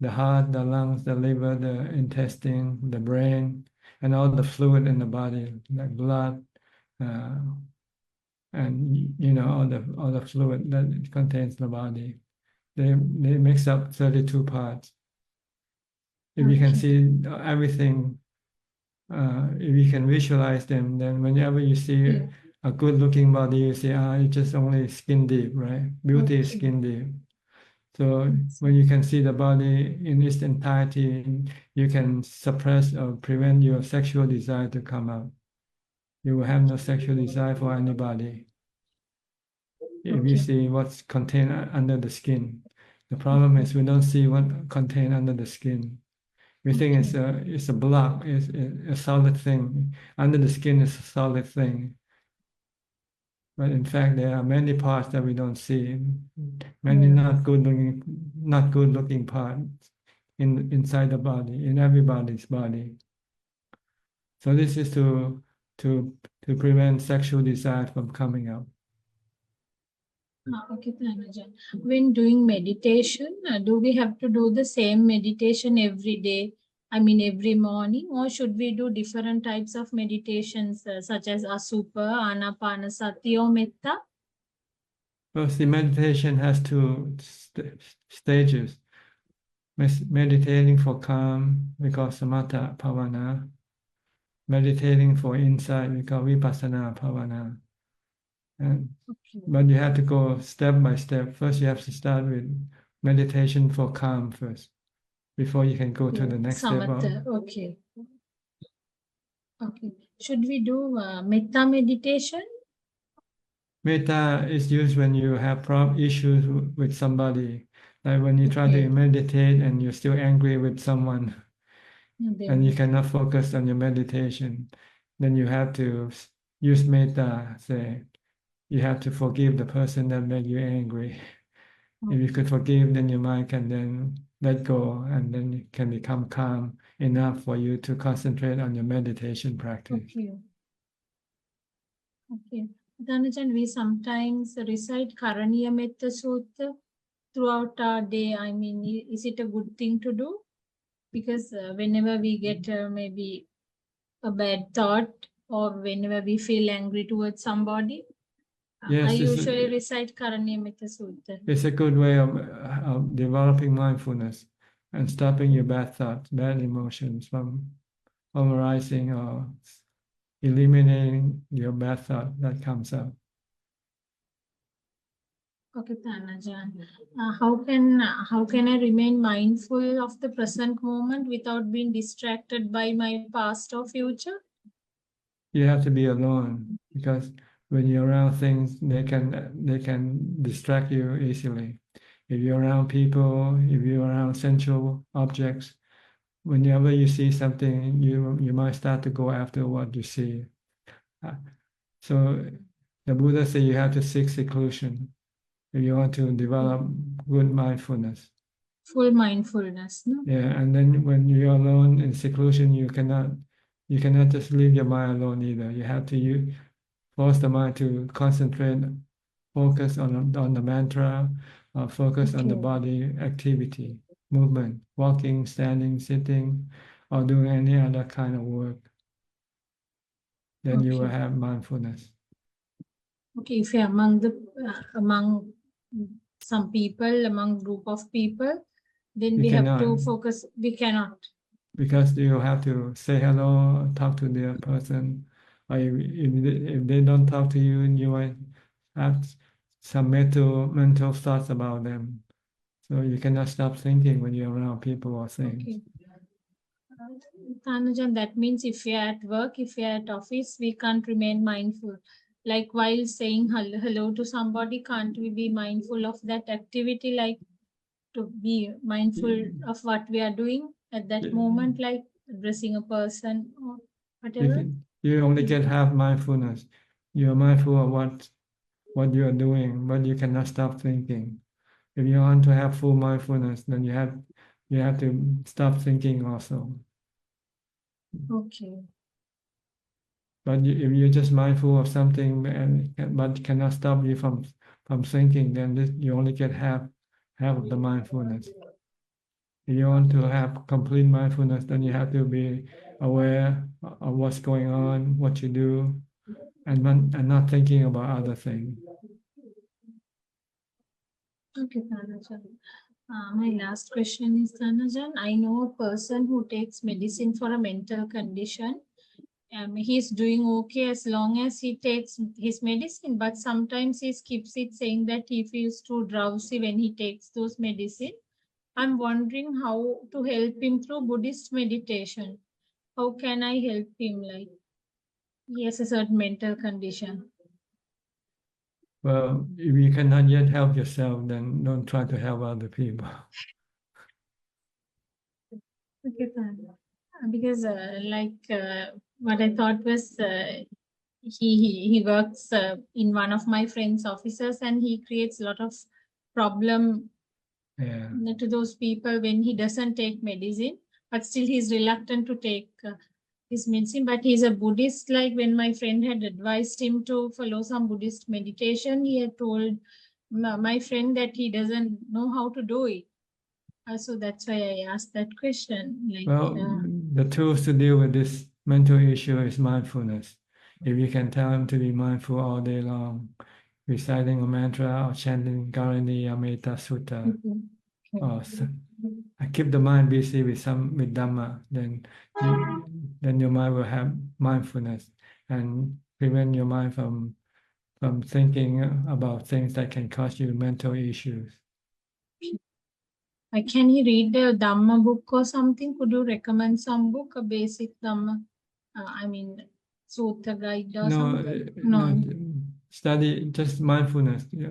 the heart, the lungs, the liver, the intestine, the brain, and all the fluid in the body, like blood, and all the fluid that contains the body. They makes up 32 parts. If you can Okay. see everything, if you can visualize them, then whenever you see Yeah. a good-looking body, you say, it's just only skin deep, right? Beauty is Okay. skin deep. So when you can see the body in its entirety, you can suppress or prevent your sexual desire to come out. You will have no sexual desire for anybody if you Okay. see what's contained under the skin. The problem is we don't see what contained under the skin. We think it's a block, it's a solid thing. Under the skin is a solid thing. But in fact, there are many parts that we don't see, many not good looking parts inside the body, in everybody's body. So this is to prevent sexual desire from coming out. Okay, Ajahn. When doing meditation, do we have to do the same meditation every day? I mean, every morning, or should we do different types of meditations such as Asupa, Anapanasati, or Metta? First, the meditation has two stages. Meditating for calm, we call samatha bhavana. Meditating for insight, we call vipassana bhavana. But you have to go step by step. First, you have to start with meditation for calm first, before you can go to the next Samatha. step. Okay. Okay. Should we do Metta meditation? Metta is used when you have issues with somebody, like when you try to meditate and you're still angry with someone, and you cannot focus on your meditation. Then you have to use metta, say, you have to forgive the person that made you angry. If you could forgive, then your mind can then let go, and then it can become calm enough for you to concentrate on your meditation practice. Okay. Dhanachan, we sometimes recite Karaniya Metta Sutta throughout our day. I mean, is it a good thing to do? Because whenever we get maybe a bad thought, or whenever we feel angry towards somebody, Yes, I usually recite Karaniya Metta Sutta. It's a good way of developing mindfulness and stopping your bad thoughts, bad emotions from arising, or eliminating your bad thought that comes up. Okay, Tanajan. How can I remain mindful of the present moment without being distracted by my past or future? You have to be alone, because when you're around things, they can distract you easily. If you're around people, if you're around sensual objects, whenever you see something, you might start to go after what you see. So the Buddha said you have to seek seclusion if you want to develop good mindfulness. Full mindfulness, no? Yeah, and then when you're alone in seclusion, you cannot just leave your mind alone either. You have to force the mind to concentrate, focus on the mantra, or focus on the body activity, movement, walking, standing, sitting, or doing any other kind of work. Then you will have mindfulness. Okay, if you're among some people, among group of people, then we have to focus. We cannot. Because you have to say hello, talk to the person. Or if they don't talk to you, you might have some mental thoughts about them. So you cannot stop thinking when you're around people or things. Okay. Tanujan, that means if you're at work, if you're at office, we can't remain mindful. Like while saying hello to somebody, can't we be mindful of that activity, like to be mindful of what we are doing at that moment, like addressing a person or whatever? You only get half mindfulness. You're mindful of what you are doing, but you cannot stop thinking. If you want to have full mindfulness, then you have to stop thinking also. Okay. But if you're just mindful of something but cannot stop you from thinking, then you only get half of the mindfulness. If you want to have complete mindfulness, then you have to be aware of what's going on, what you do, and not thinking about other things. Okay, Tanajan. My last question is, Ajahn, I know a person who takes medicine for a mental condition. He's doing okay as long as he takes his medicine, but sometimes he skips it, saying that he feels too drowsy when he takes those medicine. I'm wondering how to help him through Buddhist meditation. How can I help him? Like, he has a certain mental condition. Well, if you cannot yet help yourself, then don't try to help other people. Okay, because what I thought was he works in one of my friend's offices, and he creates a lot of problem to those people when he doesn't take medicine, but still he's reluctant to take his medicine. But he's a Buddhist. Like when my friend had advised him to follow some Buddhist meditation, he had told my friend that he doesn't know how to do it. So that's why I asked that question. Like, Well, the tools to deal with this mental issue is mindfulness. If you can tell him to be mindful all day long, reciting a mantra or chanting Garani Ameta Sutta, or keep the mind busy with Dhamma, then your mind will have mindfulness and prevent your mind from thinking about things that can cause you mental issues. Can he read the Dhamma book or something? Could you recommend some book, a basic Dhamma? I mean, Sutta guide or something? No, study just mindfulness. Yeah.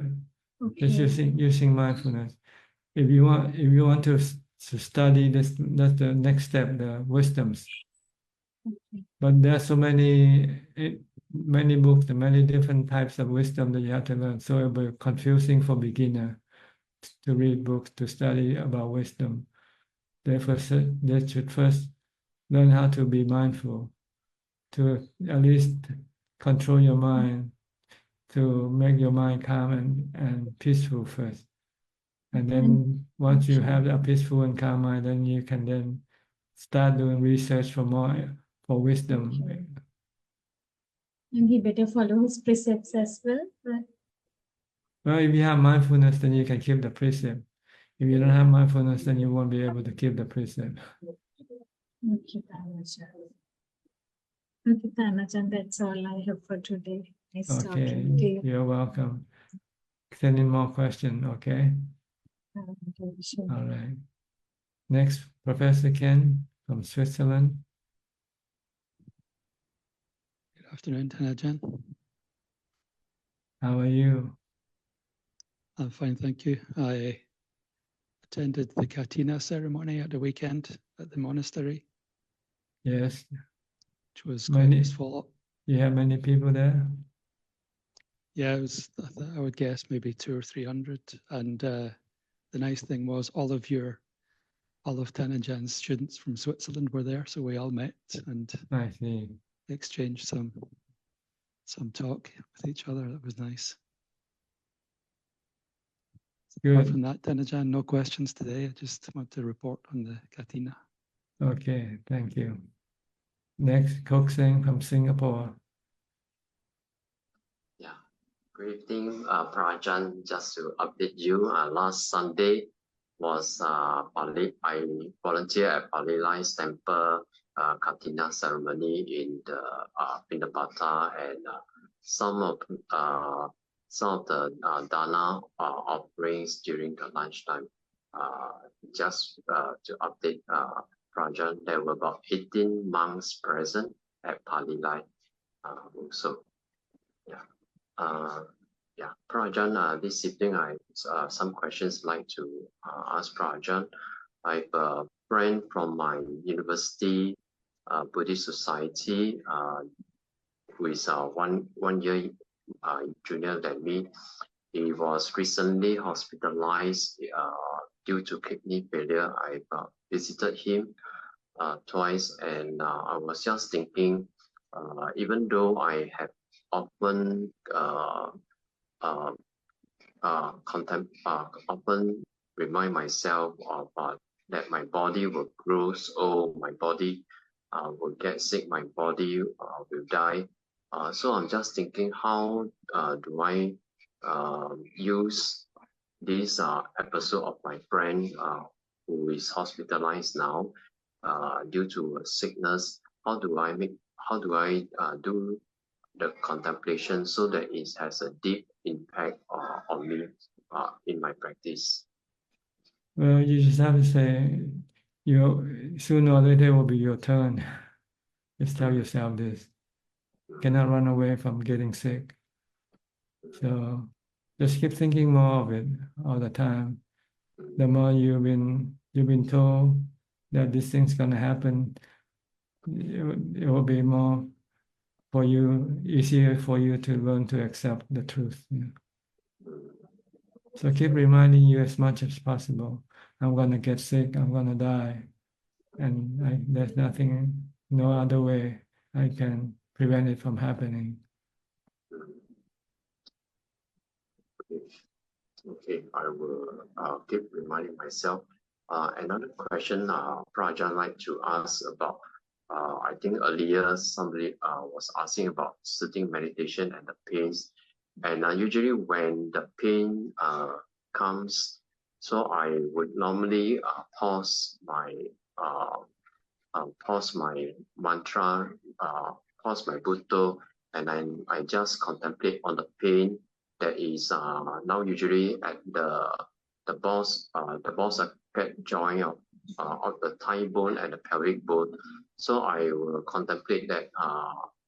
Okay. Just using mindfulness. If you want to study this, that's the next step, the wisdoms. Okay. But there are so many books and many different types of wisdom that you have to learn. So it will be confusing for beginner to read books, to study about wisdom. Therefore, they should first learn how to be mindful, to at least control your mind, to make your mind calm and peaceful first. And then once you have a peaceful and calm mind, then you can then start doing research for wisdom. And he better follow his precepts as well. Right? Well, if you have mindfulness, then you can keep the precept. If you don't have mindfulness, then you won't be able to keep the precept. Okay, Ajahn, that's all I have for today. Nice talking to you. You're welcome. Send in more questions, okay? Sure. All right. Next, Professor Ken from Switzerland. Good afternoon, Ajahn. How are you? I'm fine, thank you. I attended the Katina ceremony at the weekend at the monastery. Yes. Which was quite useful. You have many people there? Yeah, it was, I would guess maybe 200 or 300. And the nice thing was all of Ajah's students from Switzerland were there, so we all met and exchanged some talk with each other. That was nice. Good. Apart from that, Ajahn, no questions today. I just want to report on the Katina. Okay, thank you. Next, Kok Seng from Singapore. Yeah, good evening, Ajahn. Just to update you, last Sunday was I volunteer at Pali Lai's temple Katina ceremony in the Pinapata, and some of the dana offerings during the lunchtime. Just to update Ajahn, there were about 18 monks present at Pali Lai. So yeah, Ajahn, this evening I have some questions like to ask Ajahn. I have a friend from my university Buddhist society who is 1 year junior than me. He was recently hospitalized due to kidney failure. I visited him twice, and I was just thinking, even though I have often often remind myself of that my body will grow old, my body will get sick, my body will die. So I'm just thinking, how do I use this episode of my friend who is hospitalized now due to a sickness. How do I do the contemplation so that it has a deep impact on me in my practice? Well, you just have to say, sooner or later will be your turn. Just tell yourself this. Cannot run away from getting sick. So just keep thinking more of it all the time. The more you've been told that this thing's gonna happen, it will be more for you, easier for you to learn to accept the truth. So keep reminding you as much as possible. I'm gonna get sick, I'm gonna die. And there's no other way I can prevent it from happening. Okay, I will keep reminding myself. Another question Prajan like to ask about, I think earlier somebody was asking about sitting meditation and the pains. And usually when the pain comes, so I would normally pause my mantra, pause my Buddha, and then I just contemplate on the pain that is now usually at the boss joint of the thigh bone and the pelvic bone. So I will contemplate that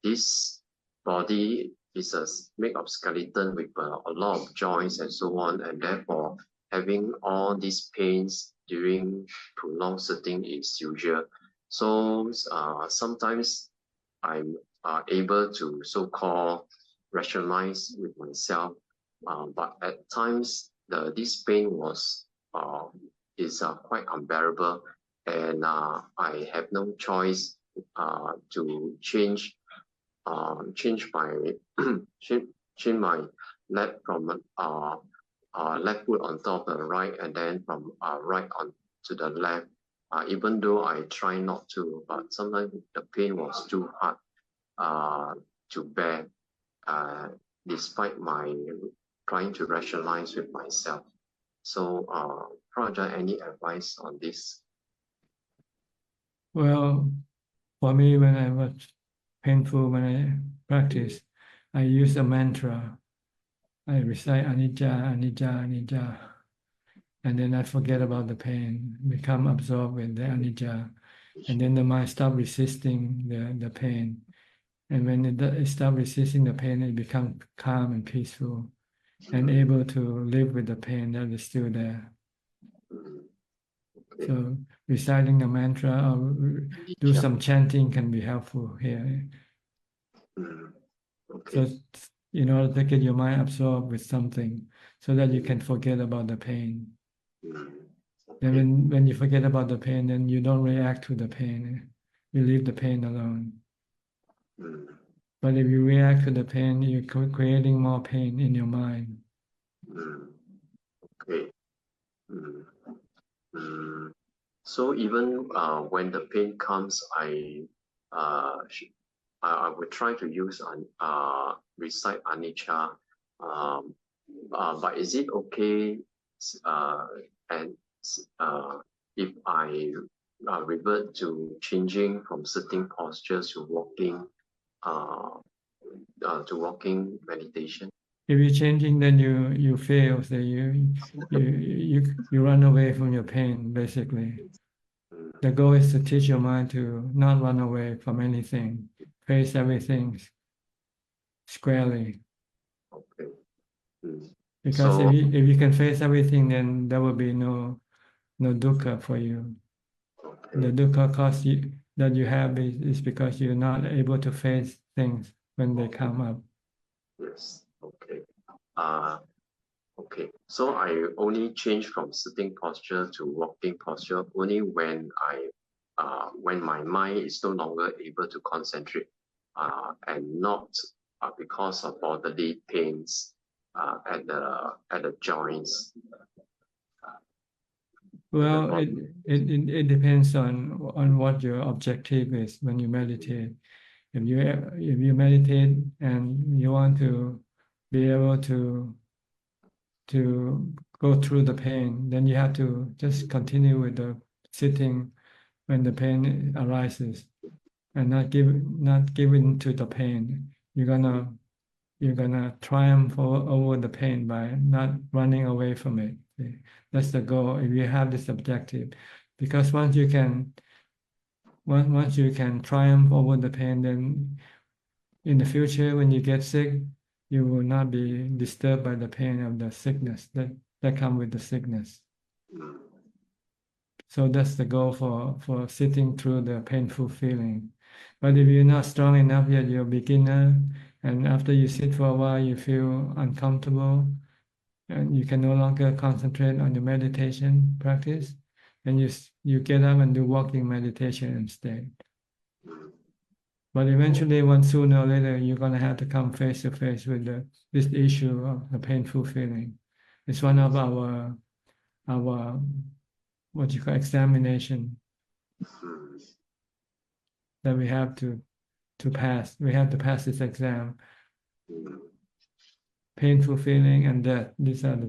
this body is made of skeleton with a lot of joints and so on, and therefore having all these pains during prolonged sitting is usual. So sometimes I'm able to so-called rationalize with myself, but at times this pain is quite unbearable, and I have no choice to change my change my left from left foot on top of the right, and then from right on to the left. Even though I try not to, but sometimes the pain was too hard to bear, despite my trying to rationalize with myself. So, Praja, any advice on this? Well, for me, when I was painful, when I practice, I use a mantra. I recite anicca, anicca, anicca, and then I forget about the pain, become absorbed with the anicca, and then the mind stop resisting the pain. And when it stops resisting the pain, it becomes calm and peaceful and able to live with the pain that is still there. So reciting the mantra or do some chanting can be helpful here. Okay. So in order to get your mind absorbed with something so that you can forget about the pain. And when you forget about the pain, then you don't react to the pain. You leave the pain alone. But if you react to the pain, you're creating more pain in your mind. Okay. So even when the pain comes, I would try to use recite anicca. But is it okay? And if I revert to changing from sitting postures to walking meditation? If you're changing, then you fail. So you run away from your pain. Basically, the goal is to teach your mind to not run away from anything, face everything squarely. Okay. Because So, if you can face everything, then there will be no dukkha for you. okay. The dukkha cause that you have is because you're not able to face things when they come up. Yes. Okay. Okay. So I only change from sitting posture to walking posture only when when my mind is no longer able to concentrate, and not because of bodily pains at the joints. Well, it depends on what your objective is when you meditate. If you meditate and you want to be able to go through the pain, then you have to just continue with the sitting when the pain arises, and not give in to the pain. You're gonna triumph over the pain by not running away from it. That's the goal. If you have this objective, because once you can triumph over the pain, then in the future when you get sick, you will not be disturbed by the pain of the sickness that come with the sickness. So that's the goal for sitting through the painful feeling. But if you're not strong enough yet, you're a beginner, and after you sit for a while, you feel uncomfortable, and you can no longer concentrate on your meditation practice, then you get up and do walking meditation instead. But eventually, sooner or later, you're going to have to come face to face with this issue of the painful feeling. It's one of our what you call examination that we have to pass. We have to pass this exam. Painful feeling and death. These are the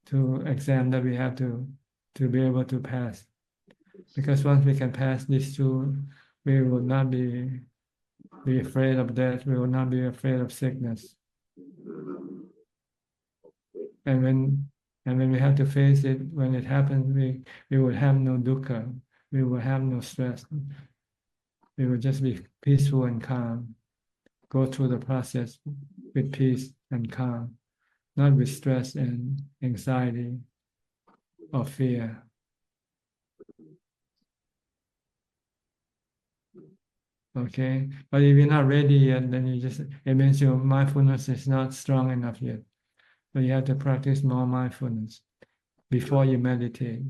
two exams that we have to be able to pass. Because once we can pass these two, we will not be afraid of death. We will not be afraid of sickness. And when we have to face it, when it happens, we will have no dukkha. We will have no stress. We will just be peaceful and calm. Go through the process with peace and calm, not with stress and anxiety or fear. Okay, but if you're not ready yet, then it means your mindfulness is not strong enough yet. So you have to practice more mindfulness before you meditate.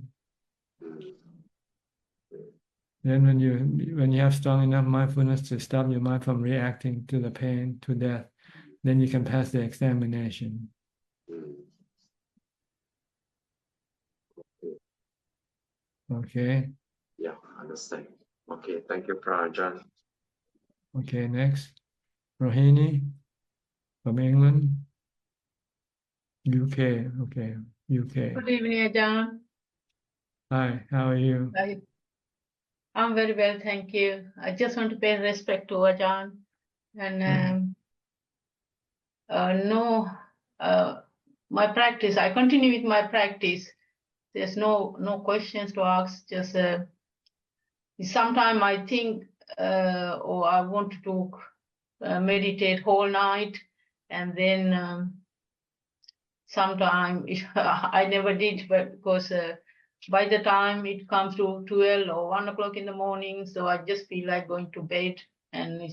Then when you have strong enough mindfulness to stop your mind from reacting to the pain, to death, then you can pass the examination. Okay. Yeah, understand. Okay, thank you, Ajahn. Okay, next. Rohini from England. UK. Okay, UK. Good evening, Ajahn. Hi, how are you? I'm very well, thank you. I just want to pay respect to Ajahn and my practice. I continue with my practice. There's no questions to ask. Just sometimes I think or I want to meditate whole night, and then sometimes I never did, but because by the time it comes to 12 or 1 o'clock in the morning, so I just feel like going to bed, and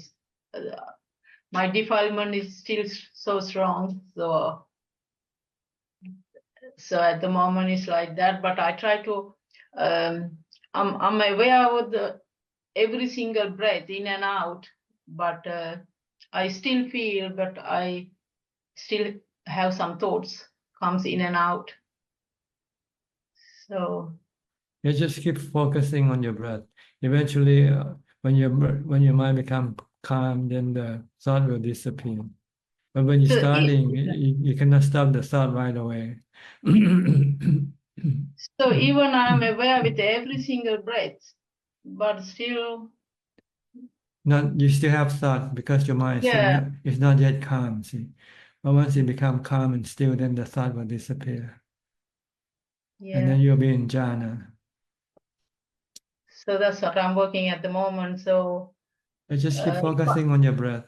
my defilement is still so strong. So at the moment it's like that, but I try to, I'm aware of every single breath in and out, but I still feel, but I still have some thoughts comes in and out. So you just keep focusing on your breath. Eventually, when your mind becomes calm, then the thought will disappear. But when you're starting, you cannot stop the thought right away. So even I'm aware with every single breath, but still. You still have thought because your mind is not yet calm. See, but once you become calm and still, then the thought will disappear. Yeah. And then you'll be in jhana. So that's what I'm working at the moment. So just keep focusing on your breath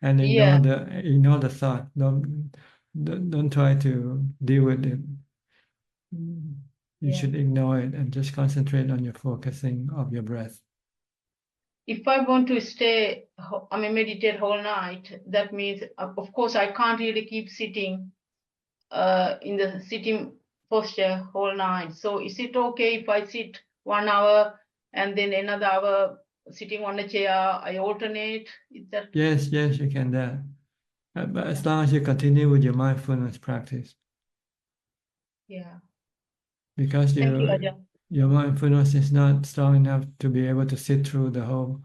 and ignore the thought. Don't try to deal with it. You should ignore it and just concentrate on your focusing of your breath. If I want to meditate whole night, that means, of course, I can't really keep sitting in the sitting posture whole night. So is it okay if I sit 1 hour and then another hour sitting on a chair? I alternate? Is that? Yes, you can do that. But as long as you continue with your mindfulness practice. Yeah. Because your mindfulness is not strong enough to be able to sit through the whole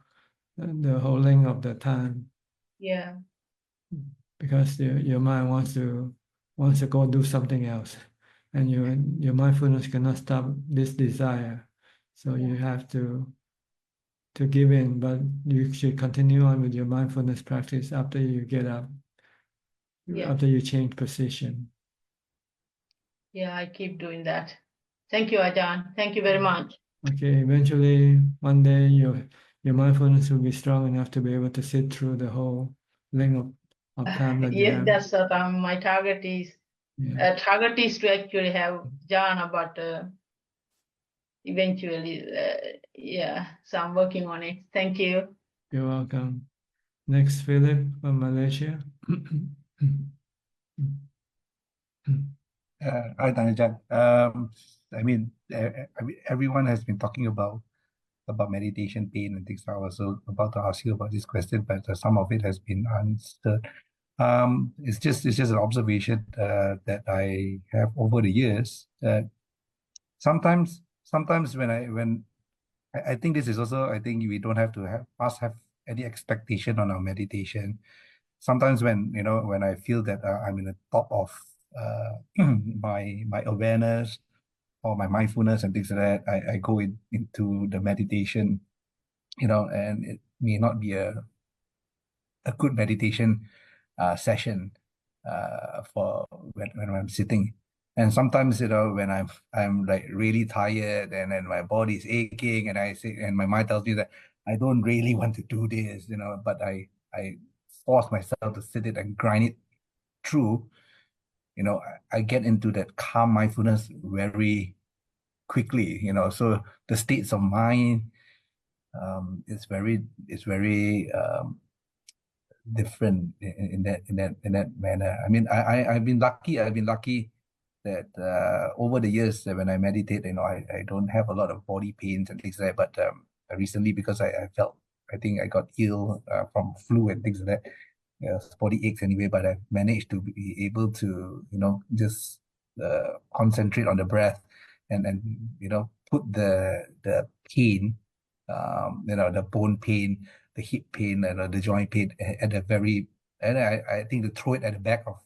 length of the time. Yeah. Because your mind wants to go do something else, and your mindfulness cannot stop this desire. So you have to give in, but you should continue on with your mindfulness practice after you get up, after you change position. Yeah, I keep doing that. Thank you, Ajahn. Thank you very much. Okay, eventually one day your mindfulness will be strong enough to be able to sit through the whole length of time that you Yes, have. that's what my target is. Target is to actually have jhana, but eventually, so I'm working on it. Thank you. You're welcome. Next, Philip from Malaysia. Hi, Tanajan. I mean, everyone has been talking about meditation pain and things. I was about to ask you about this question, but some of it has been answered. It's just an observation that I have over the years that sometimes when I think this is also, I think we don't have to must have any expectation on our meditation. Sometimes when I feel that I'm in the top of my awareness or my mindfulness and things like that, I go into the meditation, and it may not be a good meditation session for when I'm sitting. And sometimes, when I'm like really tired and then my body is aching and and my mind tells me that I don't really want to do this, but I force myself to sit it and grind it through. I get into that calm mindfulness very quickly. So the states of mind is very different in that manner. I mean, I've been lucky that over the years that when I meditate, I don't have a lot of body pains and things like that. But recently, because I think I got ill from flu and things like that, body aches anyway, but I've managed to be able to, just concentrate on the breath and put the pain, the bone pain, the hip pain, and the joint pain at the very, and I think to throw it at the back of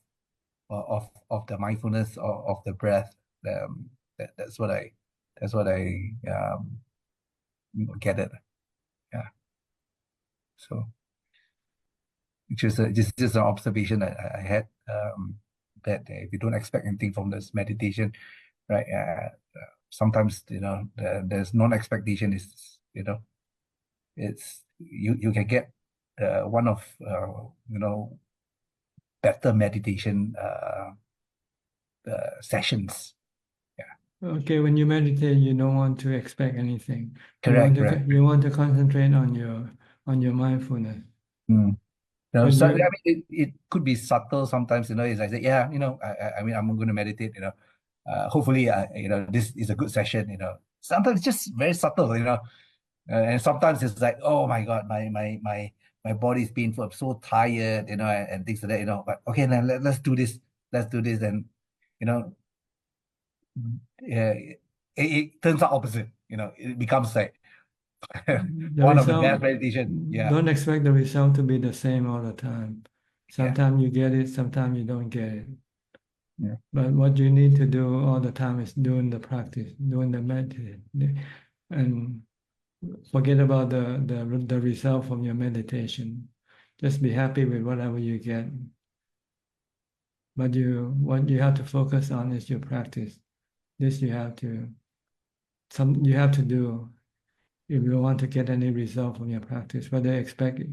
the mindfulness of the breath. That's what I get it. Yeah. So. Which is just an observation that I had, that if you don't expect anything from this meditation, right? Sometimes there's non-expectation is it's you can get one of better meditation sessions. Okay, when you meditate, you don't want to expect anything. Correct. You want to concentrate on your mindfulness. So I mean, it could be subtle sometimes. As I say, I mean, I'm going to meditate. Hopefully, this is a good session. Sometimes it's just very subtle. And sometimes it's like, oh my God, my body is painful. I'm so tired. And things like that. But okay, then let's do this. And it turns out opposite. It becomes like one of the best meditation. Yeah. Don't expect the result to be the same all the time. Sometimes you get it, sometimes you don't get it. Yeah. But what you need to do all the time is doing the practice, doing the meditation, and forget about the result from your meditation. Just be happy with whatever you get. But what you have to focus on is your practice. This you have to do if you want to get any result from your practice, whether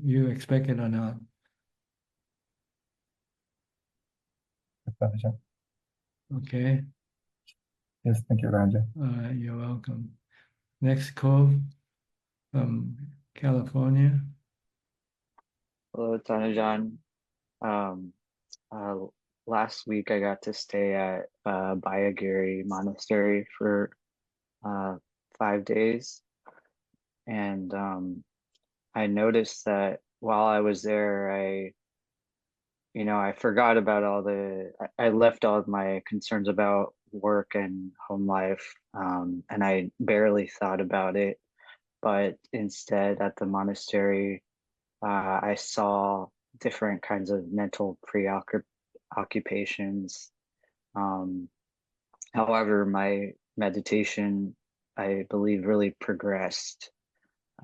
you expect it or not. Okay. Yes, thank you, Raja. All right, you're welcome. Next call from California. Hello, Tanajan. Last week I got to stay at Bayagiri Monastery for 5 days. And I noticed that while I was there, I forgot about I left all of my concerns about work and home life, and I barely thought about it. But instead at the monastery, I saw different kinds of mental preoccupations. However, my meditation, I believe, really progressed.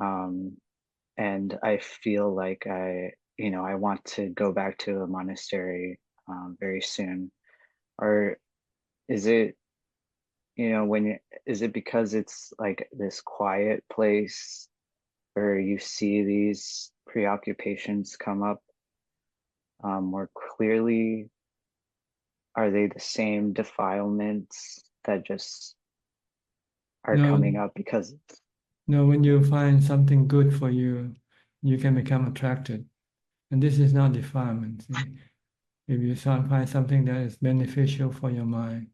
And I feel like I want to go back to a monastery very soon. Or is it, is it because it's like this quiet place where you see these preoccupations come up more clearly? Are they the same defilements that just are coming up because? No, when you find something good for you, you can become attracted. And this is not defilement. See? If you find something that is beneficial for your mind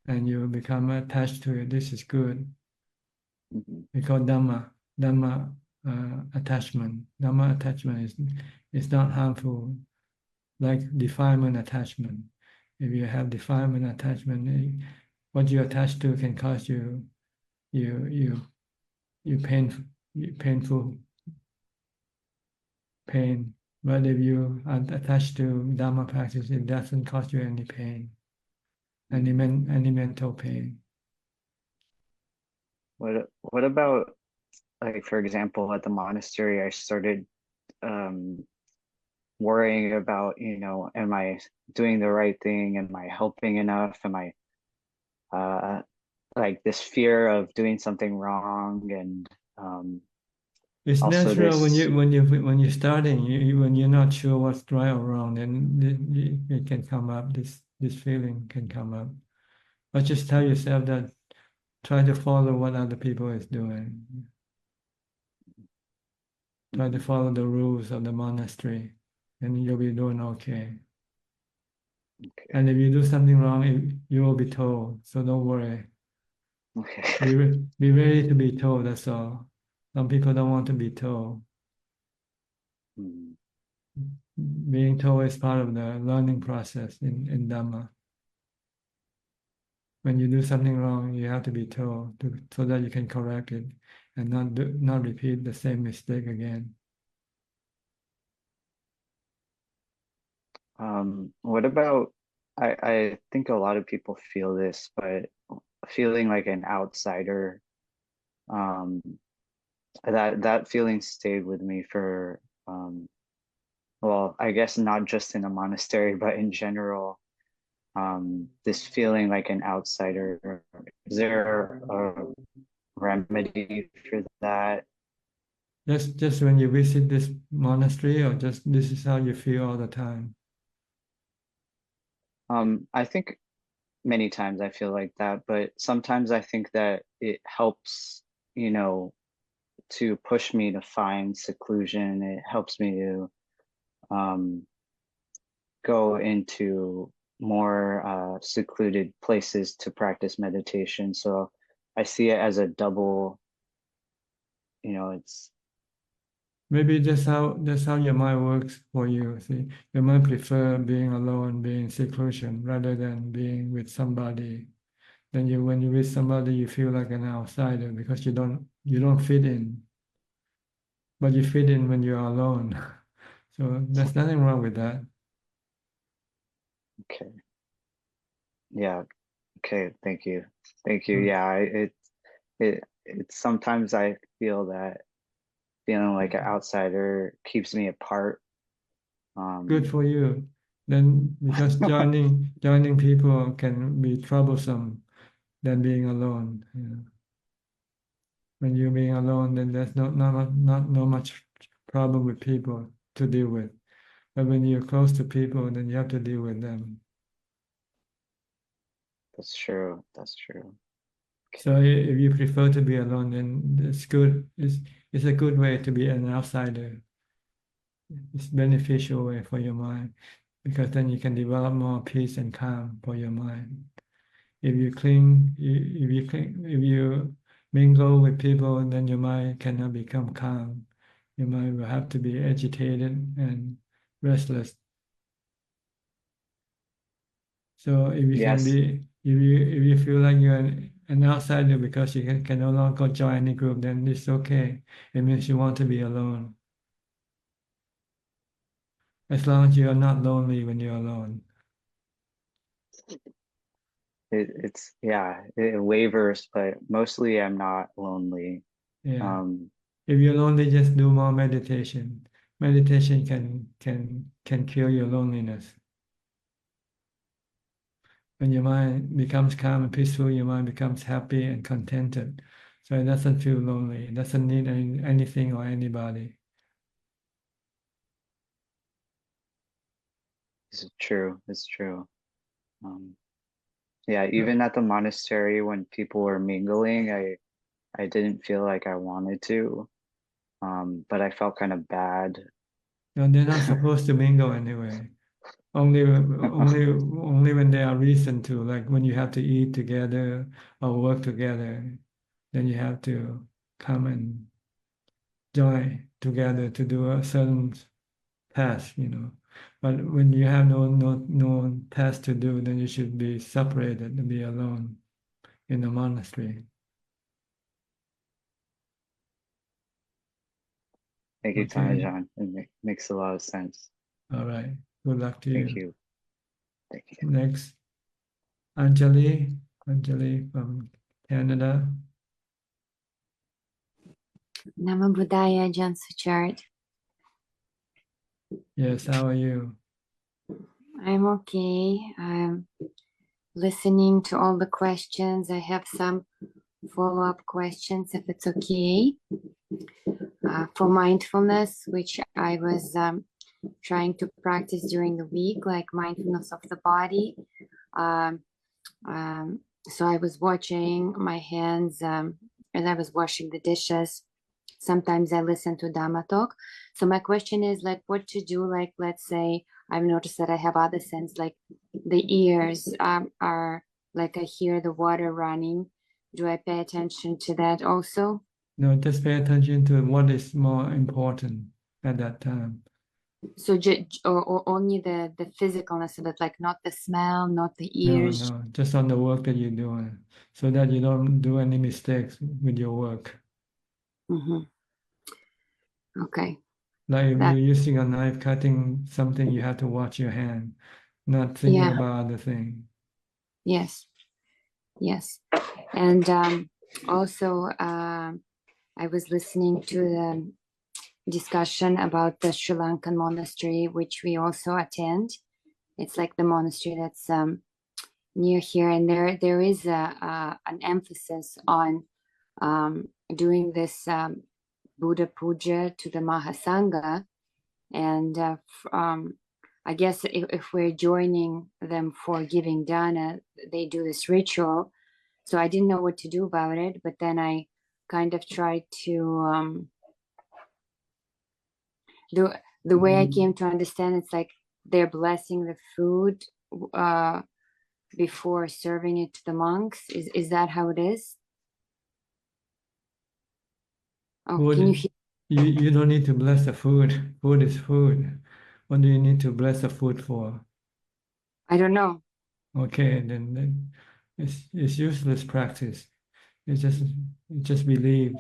and you become attached to it, this is good. We call Dhamma attachment. Dhamma attachment is not harmful like defilement attachment. If you have defilement attachment, what you attach to can cause you painful pain. But if you are attached to Dhamma practice, it doesn't cause you any pain, any mental pain. What about, like, for example, at the monastery, I started worrying about, am I doing the right thing? Am I helping enough? Am I like this fear of doing something wrong? And it's natural when you're starting, when you're not sure what's right or wrong, then it can come up. This feeling can come up. But just tell yourself that try to follow what other people is doing. Try to follow the rules of the monastery, and you'll be doing okay. And if you do something wrong, you will be told. So don't worry. Okay. Be ready to be told. That's all. Some people don't want to be told. Being told is part of the learning process in Dhamma. When you do something wrong, you have to be told so that you can correct it and not repeat the same mistake again. What about, I think a lot of people feel this, but feeling like an outsider, that feeling stayed with me for, well, I guess not just in a monastery, but in general. This feeling like an outsider. Is there a remedy for that? Just when you visit this monastery, or just this is how you feel all the time? I think many times I feel like that, but sometimes I think that it helps, to push me to find seclusion. It helps me to go into more secluded places to practice meditation. So I see it as a double, it's maybe that's how your mind works for you. See, your mind prefer being alone, being in seclusion, rather than being with somebody. Then when you're with somebody, you feel like an outsider because you don't fit in. But you fit in when you're alone. So there's nothing wrong with that. okay. Yeah. Okay. Thank you. Yeah. It's sometimes I feel that feeling like an outsider keeps me apart. Good for you. Then because joining people can be troublesome than being alone. When you're being alone, then there's not much problem with people to deal with. But when you're close to people, then you have to deal with them. That's true. So if you prefer to be alone, then it's good. It's a good way to be an outsider. It's beneficial way for your mind, because then you can develop more peace and calm for your mind. If you mingle with people, then your mind cannot become calm. Your mind will have to be agitated and restless. So if you Yes. if you feel like you're an outsider because you can no longer join any group, then it's okay. It means you want to be alone. As long as you are not lonely when you're alone. it wavers, but mostly I'm not lonely. Yeah. If you're lonely, just do more meditation. Meditation can cure your loneliness. When your mind becomes calm and peaceful, your mind becomes happy and contented. So it doesn't feel lonely. It doesn't need anything or anybody. It's true. It's true. Yeah, even at the monastery when people were mingling, I didn't feel like I wanted to, but I felt kind of bad. No, they're not supposed to mingle anyway. Only when there are reason to, like when you have to eat together or work together, then you have to come and join together to do a certain task, But when you have no task to do, then you should be separated and be alone in the monastery. Thank you, Okay. Ajahn. It makes a lot of sense. All right. Good luck to Thank you. you. Thank you. Next, Anjali from Canada. Namo Buddhaya, Ajahn Suchart. Yes, how are you? I'm okay. I'm listening to all the questions. I have some follow-up questions, if it's okay. For mindfulness, which I was trying to practice during the week, like mindfulness of the body. So I was watching my hands as I was washing the dishes. Sometimes I listen to Dhamma talk. So my question is like what to do, like let's say I've noticed that I have other sense, like the ears are like I hear the water running. Do I pay attention to that also? No, just pay attention to what is more important at that time. So or only the physicalness of it, like not the smell, not the ears. No, just on the work that you're doing, so that you don't do any mistakes with your work. Okay. Like if you're using a knife cutting something, you have to watch your hand, not thinking about other thing. Yes. And also I was listening to the discussion about the Sri Lankan monastery, which we also attend. It's like the monastery that's near here, and there is an emphasis on doing this Buddha puja to the Mahasangha, and I guess if we're joining them for giving dana, they do this ritual. So I didn't know what to do about it, but then I kind of tried to the way I came to understand, it's like they're blessing the food before serving it to the monks. Is that how it is? Oh, Food, can you hear? You don't need to bless the food. Food is food. What do you need to bless the food for? I don't know. Okay, then it's useless practice. You just believe.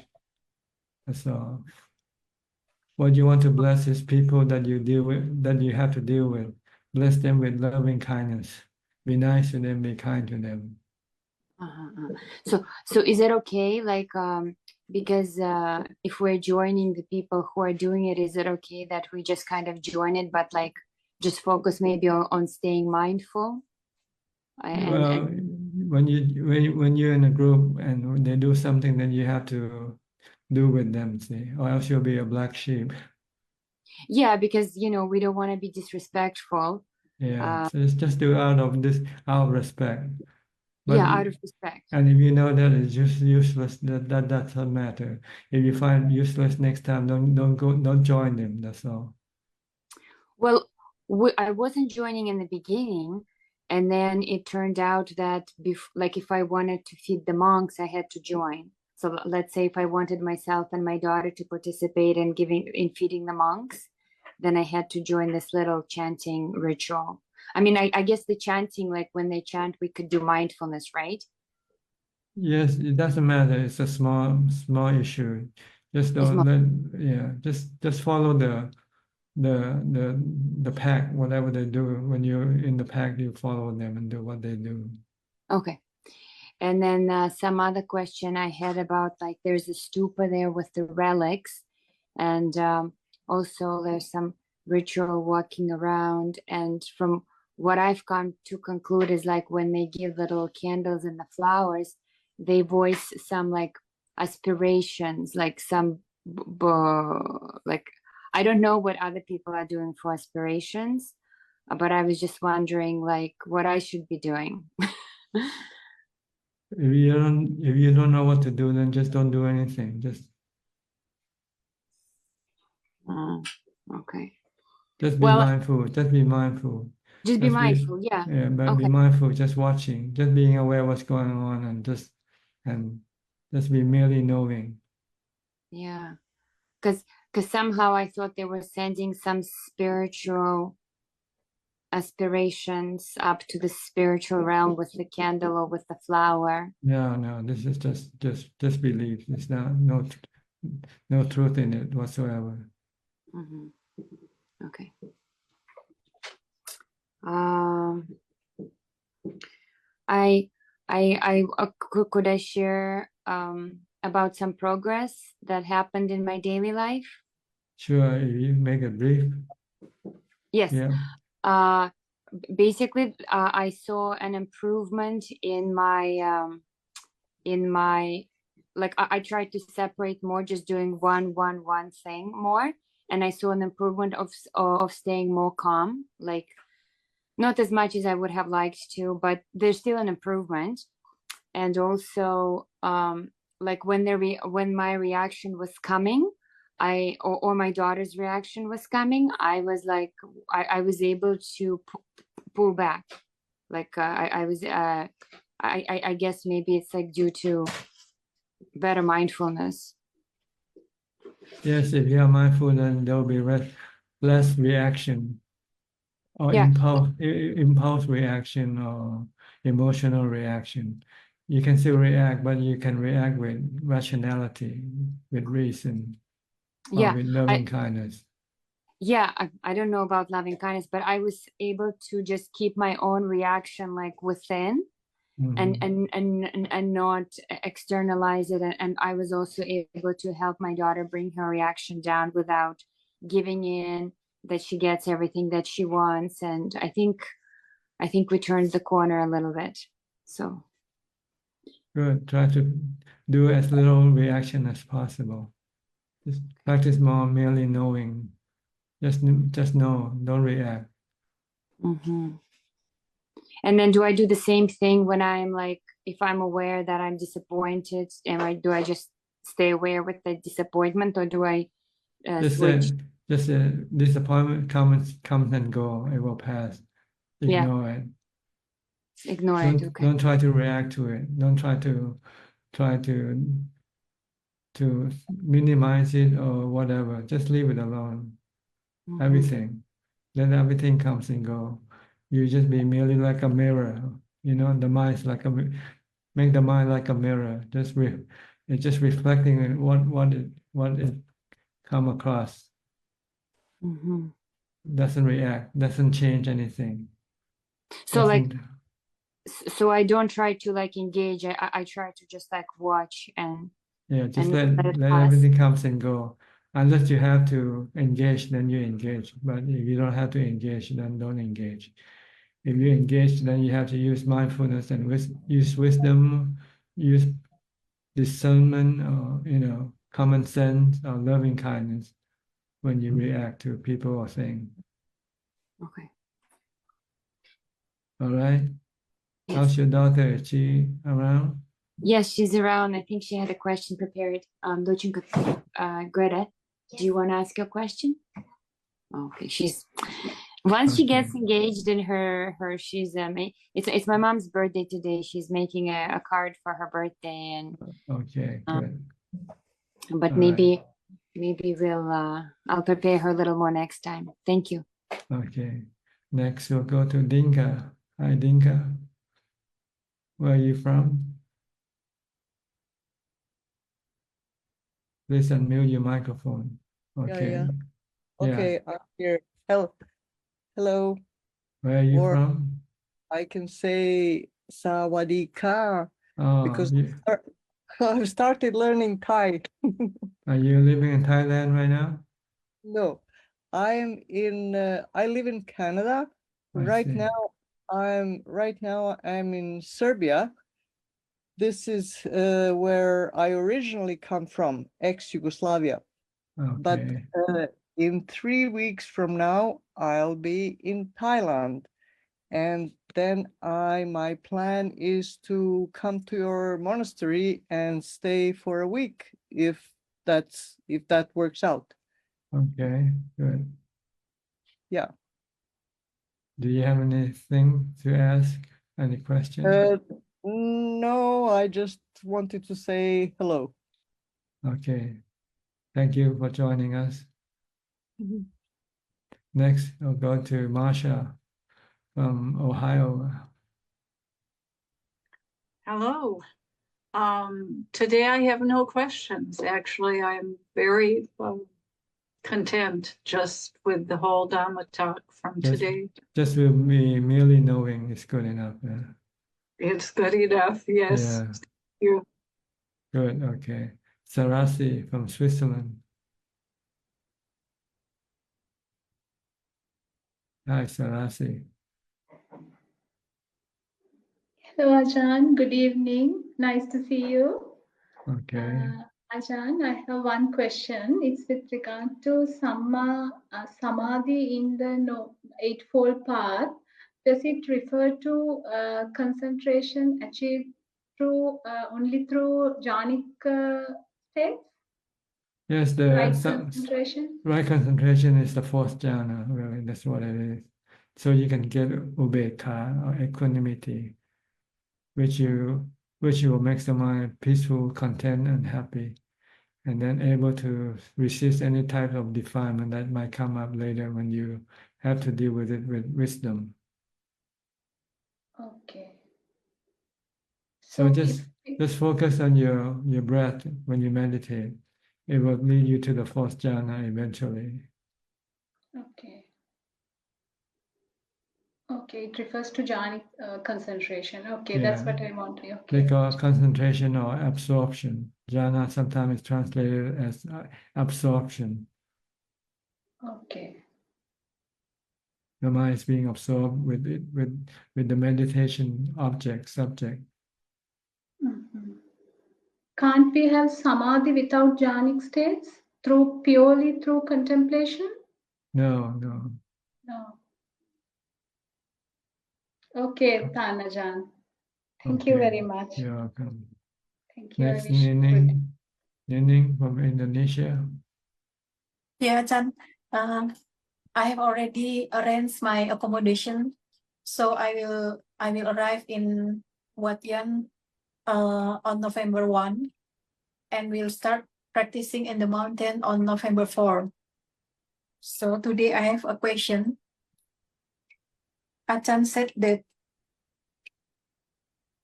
That's all. What you want to bless is people that you deal with, that you have to deal with. Bless them with loving kindness. Be nice to them. Be kind to them. So is it okay? Like because if we're joining the people who are doing it, is it okay that we just kind of join it, but like just focus maybe on staying mindful? Well, when you're in a group and they do something, then you have to do with them, see, or else you'll be a black sheep. Yeah, because we don't want to be disrespectful. Yeah, so it's just do out of respect. But out of respect. And if you know that it's just useless, that doesn't matter. If you find useless next time, don't join them. That's all. Well, I wasn't joining in the beginning, and then it turned out that like if I wanted to feed the monks, I had to join. So let's say if I wanted myself and my daughter to participate in feeding the monks, then I had to join this little chanting ritual. I mean, I guess the chanting, like when they chant, we could do mindfulness, right? Yes, it doesn't matter. It's a small issue. Just just follow the pack, whatever they do. When you're in the pack, you follow them and do what they do. Okay. And then some other question I had about, like, there's a stupa there with the relics, and also there's some ritual walking around. And from what I've come to conclude is, like, when they give little candles and the flowers, they voice some like aspirations, like some like, I don't know what other people are doing for aspirations, but I was just wondering, like, what I should be doing. If you don't know what to do, then just don't do anything. Just Okay. just be Well, mindful. Just be mindful. just be mindful. Yeah. Yeah, but be Okay. mindful. Just watching. Just being aware what's going on, and just be merely knowing. Yeah. Because somehow I thought they were sending some spiritual aspirations up to the spiritual realm with the candle or with the flower. No, this is just belief. There's no truth in it whatsoever. Mm-hmm. Okay. Could I share about some progress that happened in my daily life? Sure, if you make it brief. Yes. Yeah. Basically, I saw an improvement in my like, I tried to separate more, just doing one thing more, and I saw an improvement of staying more calm, like not as much as I would have liked to, but there's still an improvement. And also, like, when my reaction was coming, or my daughter's reaction was coming, I was like, I was able to pull back. Like, I guess maybe it's like due to better mindfulness. Yes, if you are mindful, then there will be less reaction, or Yeah. impulse reaction, or emotional reaction. You can still react, but you can react with rationality, with reason, or Yeah, with loving kindness. Yeah, I don't know about loving kindness, but I was able to just keep my own reaction like within, and not externalize it. And I was also able to help my daughter bring her reaction down without giving in, that she gets everything that she wants. And I think we turned the corner a little bit. So Good. Try to do as little reaction as possible. Just practice more merely knowing. Just know, don't react. And then do I do the same thing when I'm like, if I'm aware that I'm disappointed, do I just stay aware with the disappointment, or do I switch? Just disappointment comes and go. It will pass. Ignore it. Ignore it. Okay. Don't try to react to it. Don't try to minimize it or whatever. Just leave it alone. Everything. Then everything comes and go. You just be merely like a mirror. The mind is like make the mind like a mirror. It's just reflecting what it come across. Doesn't react. Doesn't change anything. So so I don't try to like engage. I try to just like watch and just let everything comes and go. Unless you have to engage, then you engage. But if you don't have to engage, then don't engage. If you engage, then you have to use mindfulness and use wisdom, use discernment, or common sense or loving kindness when you react to people or things. Okay. All right. Yes. How's your daughter? Is she around? Yes, she's around. I think she had a question prepared. Greta, do you want to ask your question? Okay, once she gets engaged in she's it's my mom's birthday today. She's making a card for her birthday, and okay, good. But maybe we'll I'll prepare her a little more next time. Thank you. Okay. Next we'll go to Dinka. Hi, Dinka. Where are you from? Please unmute your microphone. Okay. Yeah. Okay, I'm here. Hello. Where are you from? I can say Sawadika, Oh, because I've started learning Thai. are you living in Thailand right now? No, I live in Canada. I Right see. now, I'm in Serbia. This is where I originally come from, ex-Yugoslavia. But Okay. in 3 weeks from now, I'll be in Thailand. And then my plan is to come to your monastery and stay for a week if that works out. Okay, good. Yeah. Do you have anything to ask? Any questions? No, I just wanted to say hello. Okay. Thank you for joining us. Mhm. Next, I'll go to Marsha from Ohio. Hello. Today I have no questions. Actually, I'm very content just with the whole Dhamma talk from today. Just with me merely knowing is good enough. Yeah. It's good enough. Yes. Yeah. Thank you. Good. Okay. Sarasi from Switzerland. Hi, Sarasi. Hello, Ajahn. Good evening. Nice to see you. Okay. Ajahn, I have one question. It's with regard to samadhi in the Eightfold Path. Does it refer to concentration achieved through only through jhanic states? Yes, Right concentration? right concentration is the fourth jhana, really. That's what it is. So you can get ubekha or equanimity, which will make the mind peaceful, content, and happy, and then able to resist any type of defilement that might come up later when you have to deal with it with wisdom. Okay. So just focus on your breath when you meditate. It will lead you to the fourth jhana eventually. Okay. Okay, it refers to jhanic concentration. Okay, that's Yeah. what I want to. Okay. They call concentration or absorption. Jhana sometimes is translated as absorption. Okay. The mind is being absorbed with it, with the meditation subject. Mhm. Can't we have samadhi without jhanic states? Purely through contemplation? No. No. Okay, Tanajan. Thank you very much. You're welcome. Thank you. Next, I wish you good. Nining from Indonesia. Yeah, Ajahn. I have already arranged my accommodation, so I will arrive in Wat Yan on November 1, and we'll start practicing in the mountain on November 4. So today I have a question. Ajahn said that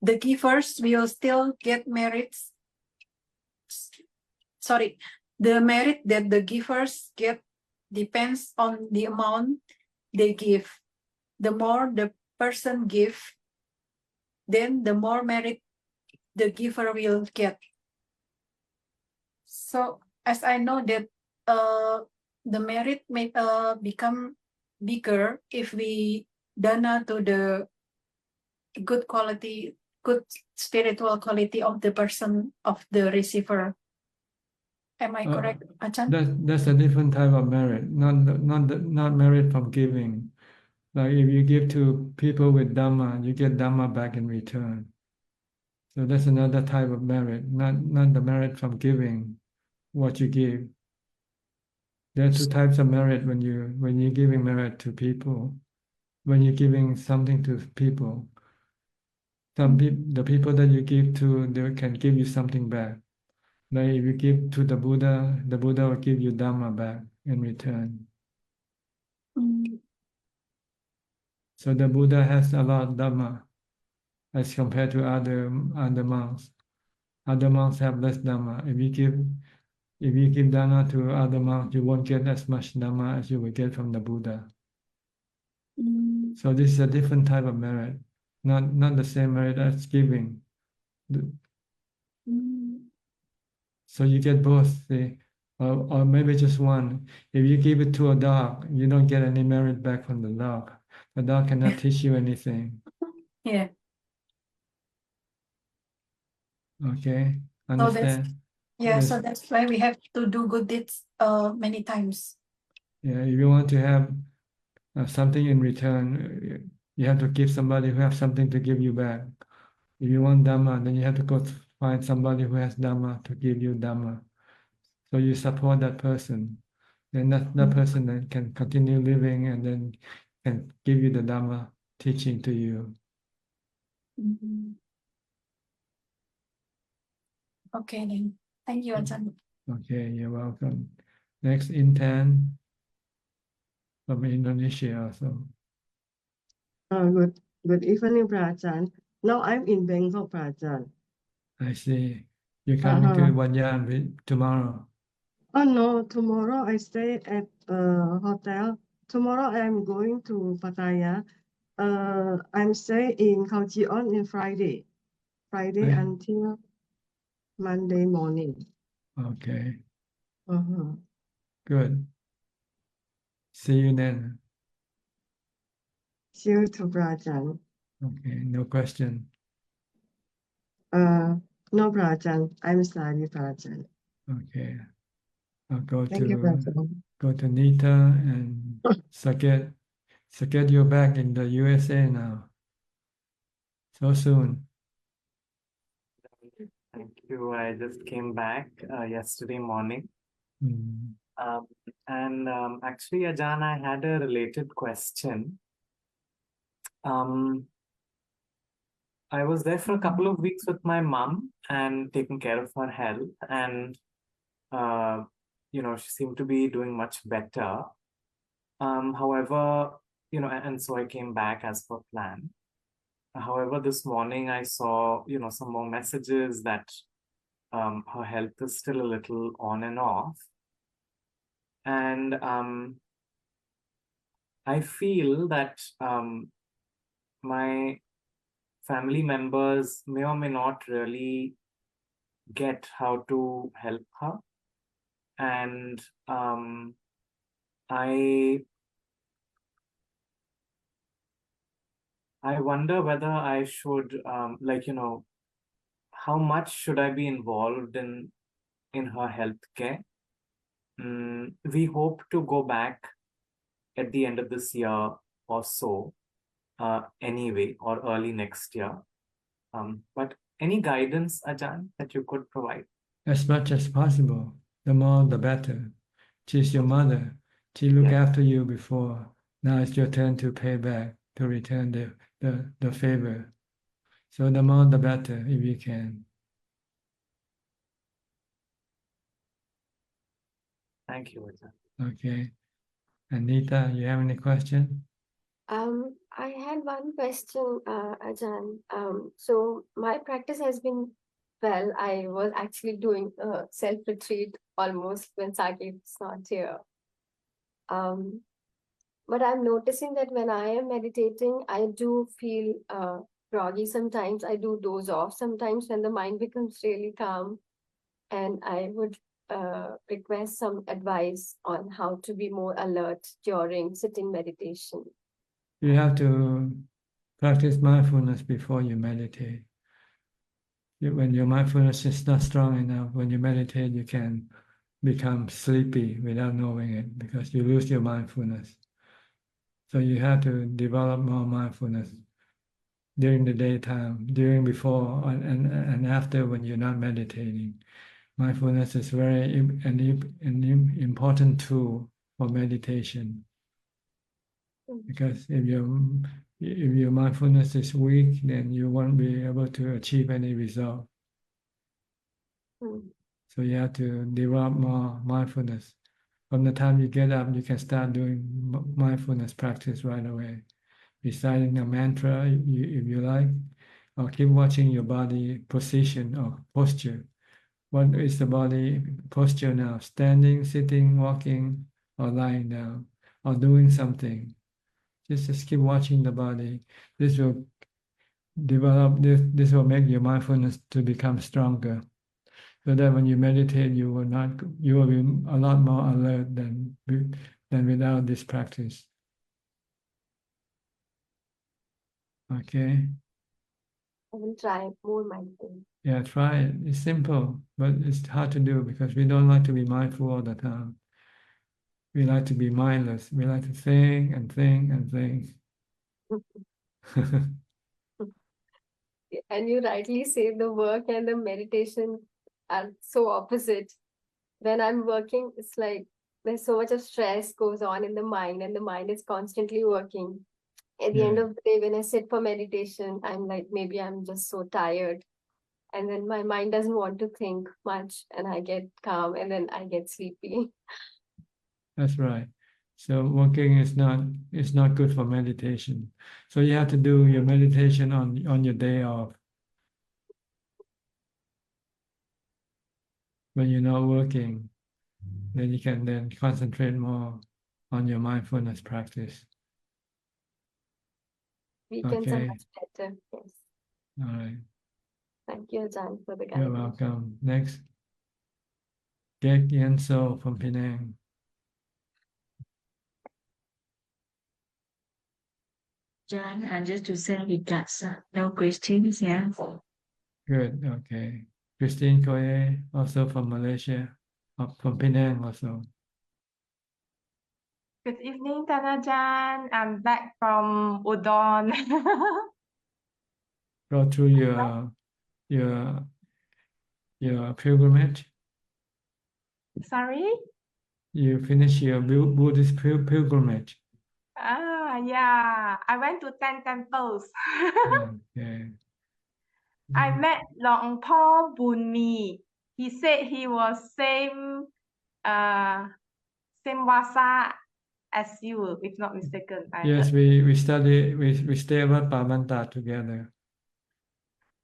the givers will still get merits. Sorry, the merit that the givers get depends on the amount they give. The more the person give, then the more merit the giver will get. So as I know that the merit may become bigger if we dana to the good quality, good spiritual quality of the person, of the receiver. Am I correct, Ajahn? That's a different type of merit, not merit from giving. Like if you give to people with Dhamma, you get Dhamma back in return. So that's another type of merit, not the merit from giving what you give. There are two types of merit when you're giving merit to people. When you're giving something to people, the people that you give to, they can give you something back. Like if you give to the Buddha will give you Dhamma back in return. So the Buddha has a lot of Dhamma as compared to other monks. Other monks have less Dhamma. If you give Dhamma to other monks, you won't get as much Dhamma as you will get from the Buddha. So this is a different type of merit. not the same merit as giving. So you get both, see, or maybe just one. If you give it to a dog, you don't get any merit back from the dog. The dog cannot teach you anything. Yeah. Okay, So that's understand? yeah. So Yes. that's why we have to do good deeds many times. Yeah, if you want to have something in return, you have to give somebody who has something to give you back. If you want Dhamma, then you have to go find somebody who has Dhamma to give you Dhamma. So you support that person. Then that person then can continue living and then can give you the Dhamma teaching to you. Okay then. Thank you, Ajahn. Okay, you're welcome. Next, Intan from Indonesia also. Good evening, Prajan. Now I'm in Bangkok, Prajan. I see. You're coming to Wat Yan tomorrow. Oh no, tomorrow I stay at a hotel. Tomorrow I'm going to Pattaya. I'm staying in Khao Chi-on in Friday Right. until Monday morning. Okay, Uh-huh. good. See you then. See you to Prajan. Okay, no question. No, Prajan. I'm sorry, Prajan. Okay, I'll go Thank you, Prajan. to Nita and Saket. Saket, you're back in the USA now. So soon. Thank you. I just came back yesterday morning. Mm. Actually, Ajahn, I had a related question. I was there for a couple of weeks with my mom and taking care of her health, and she seemed to be doing much better. However, and so I came back as per plan. However, this morning I saw, some more messages that her health is still a little on and off. And I feel that my family members may or may not really get how to help her. And I wonder whether I should, how much should I be involved in her healthcare? We hope to go back at the end of this year or so, anyway, or early next year. But any guidance, Ajahn, that you could provide? As much as possible. The more, the better. She's your mother. She looked after you before. Now it's your turn to pay back, to return the favor. So the more, the better, if you can. Thank you, Ajahn. Okay. Anita, you have any question? I had one question, Ajahn. So my practice has been, well, I was actually doing a self-retreat almost when Saket's not here. But I'm noticing that when I am meditating, I do feel groggy sometimes. I do doze off sometimes when the mind becomes really calm. And I would request some advice on how to be more alert during sitting meditation. You have to practice mindfulness before you meditate. When your mindfulness is not strong enough, when you meditate, you can become sleepy without knowing it because you lose your mindfulness. So you have to develop more mindfulness during the daytime, before, and after when you're not meditating. Mindfulness is an important tool for meditation. Because if your mindfulness is weak, then you won't be able to achieve any result. So you have to develop more mindfulness. From the time you get up, you can start doing mindfulness practice right away. Reciting a mantra, if you like, or keep watching your body position or posture. What is the body posture now? Standing, sitting, walking, or lying down, or doing something. Just keep watching the body. This will develop this. This will make your mindfulness to become stronger, so that when you meditate, you will be a lot more alert than without this practice. Okay. I will try more mindful. Yeah, try it. It's simple, but it's hard to do because we don't like to be mindful all the time. We like to be mindless. We like to think and think and think. And you rightly say the work and the meditation are so opposite. When I'm working, it's like there's so much of stress goes on in the mind, and the mind is constantly working. At the end Yeah. of the day, when I sit for meditation, I'm like, maybe I'm just so tired. And then my mind doesn't want to think much, and I get calm, and then I get sleepy. That's right. So working is not good for meditation. So you have to do your meditation on your day off. When you're not working, then you can then concentrate more on your mindfulness practice. Weekends are Okay. much better. Yes. All right. Thank you, Ajahn, for the You're guidance. welcome. Next, Gek Yen So from Penang. John, and just to send regards, no questions, yeah. Good. Okay. Christine Koye, also from Malaysia, from Penang also. Good evening, Tanajan. I'm back from Udon. Go through your pilgrimage. Sorry? You finish your Buddhist pilgrimage. Yeah. I went to 10 temples. Okay. I met Long Po Bunmi. He said he was same Wasa as you, if not mistaken. I Yes, heard. we stay at Wat Pamanta together.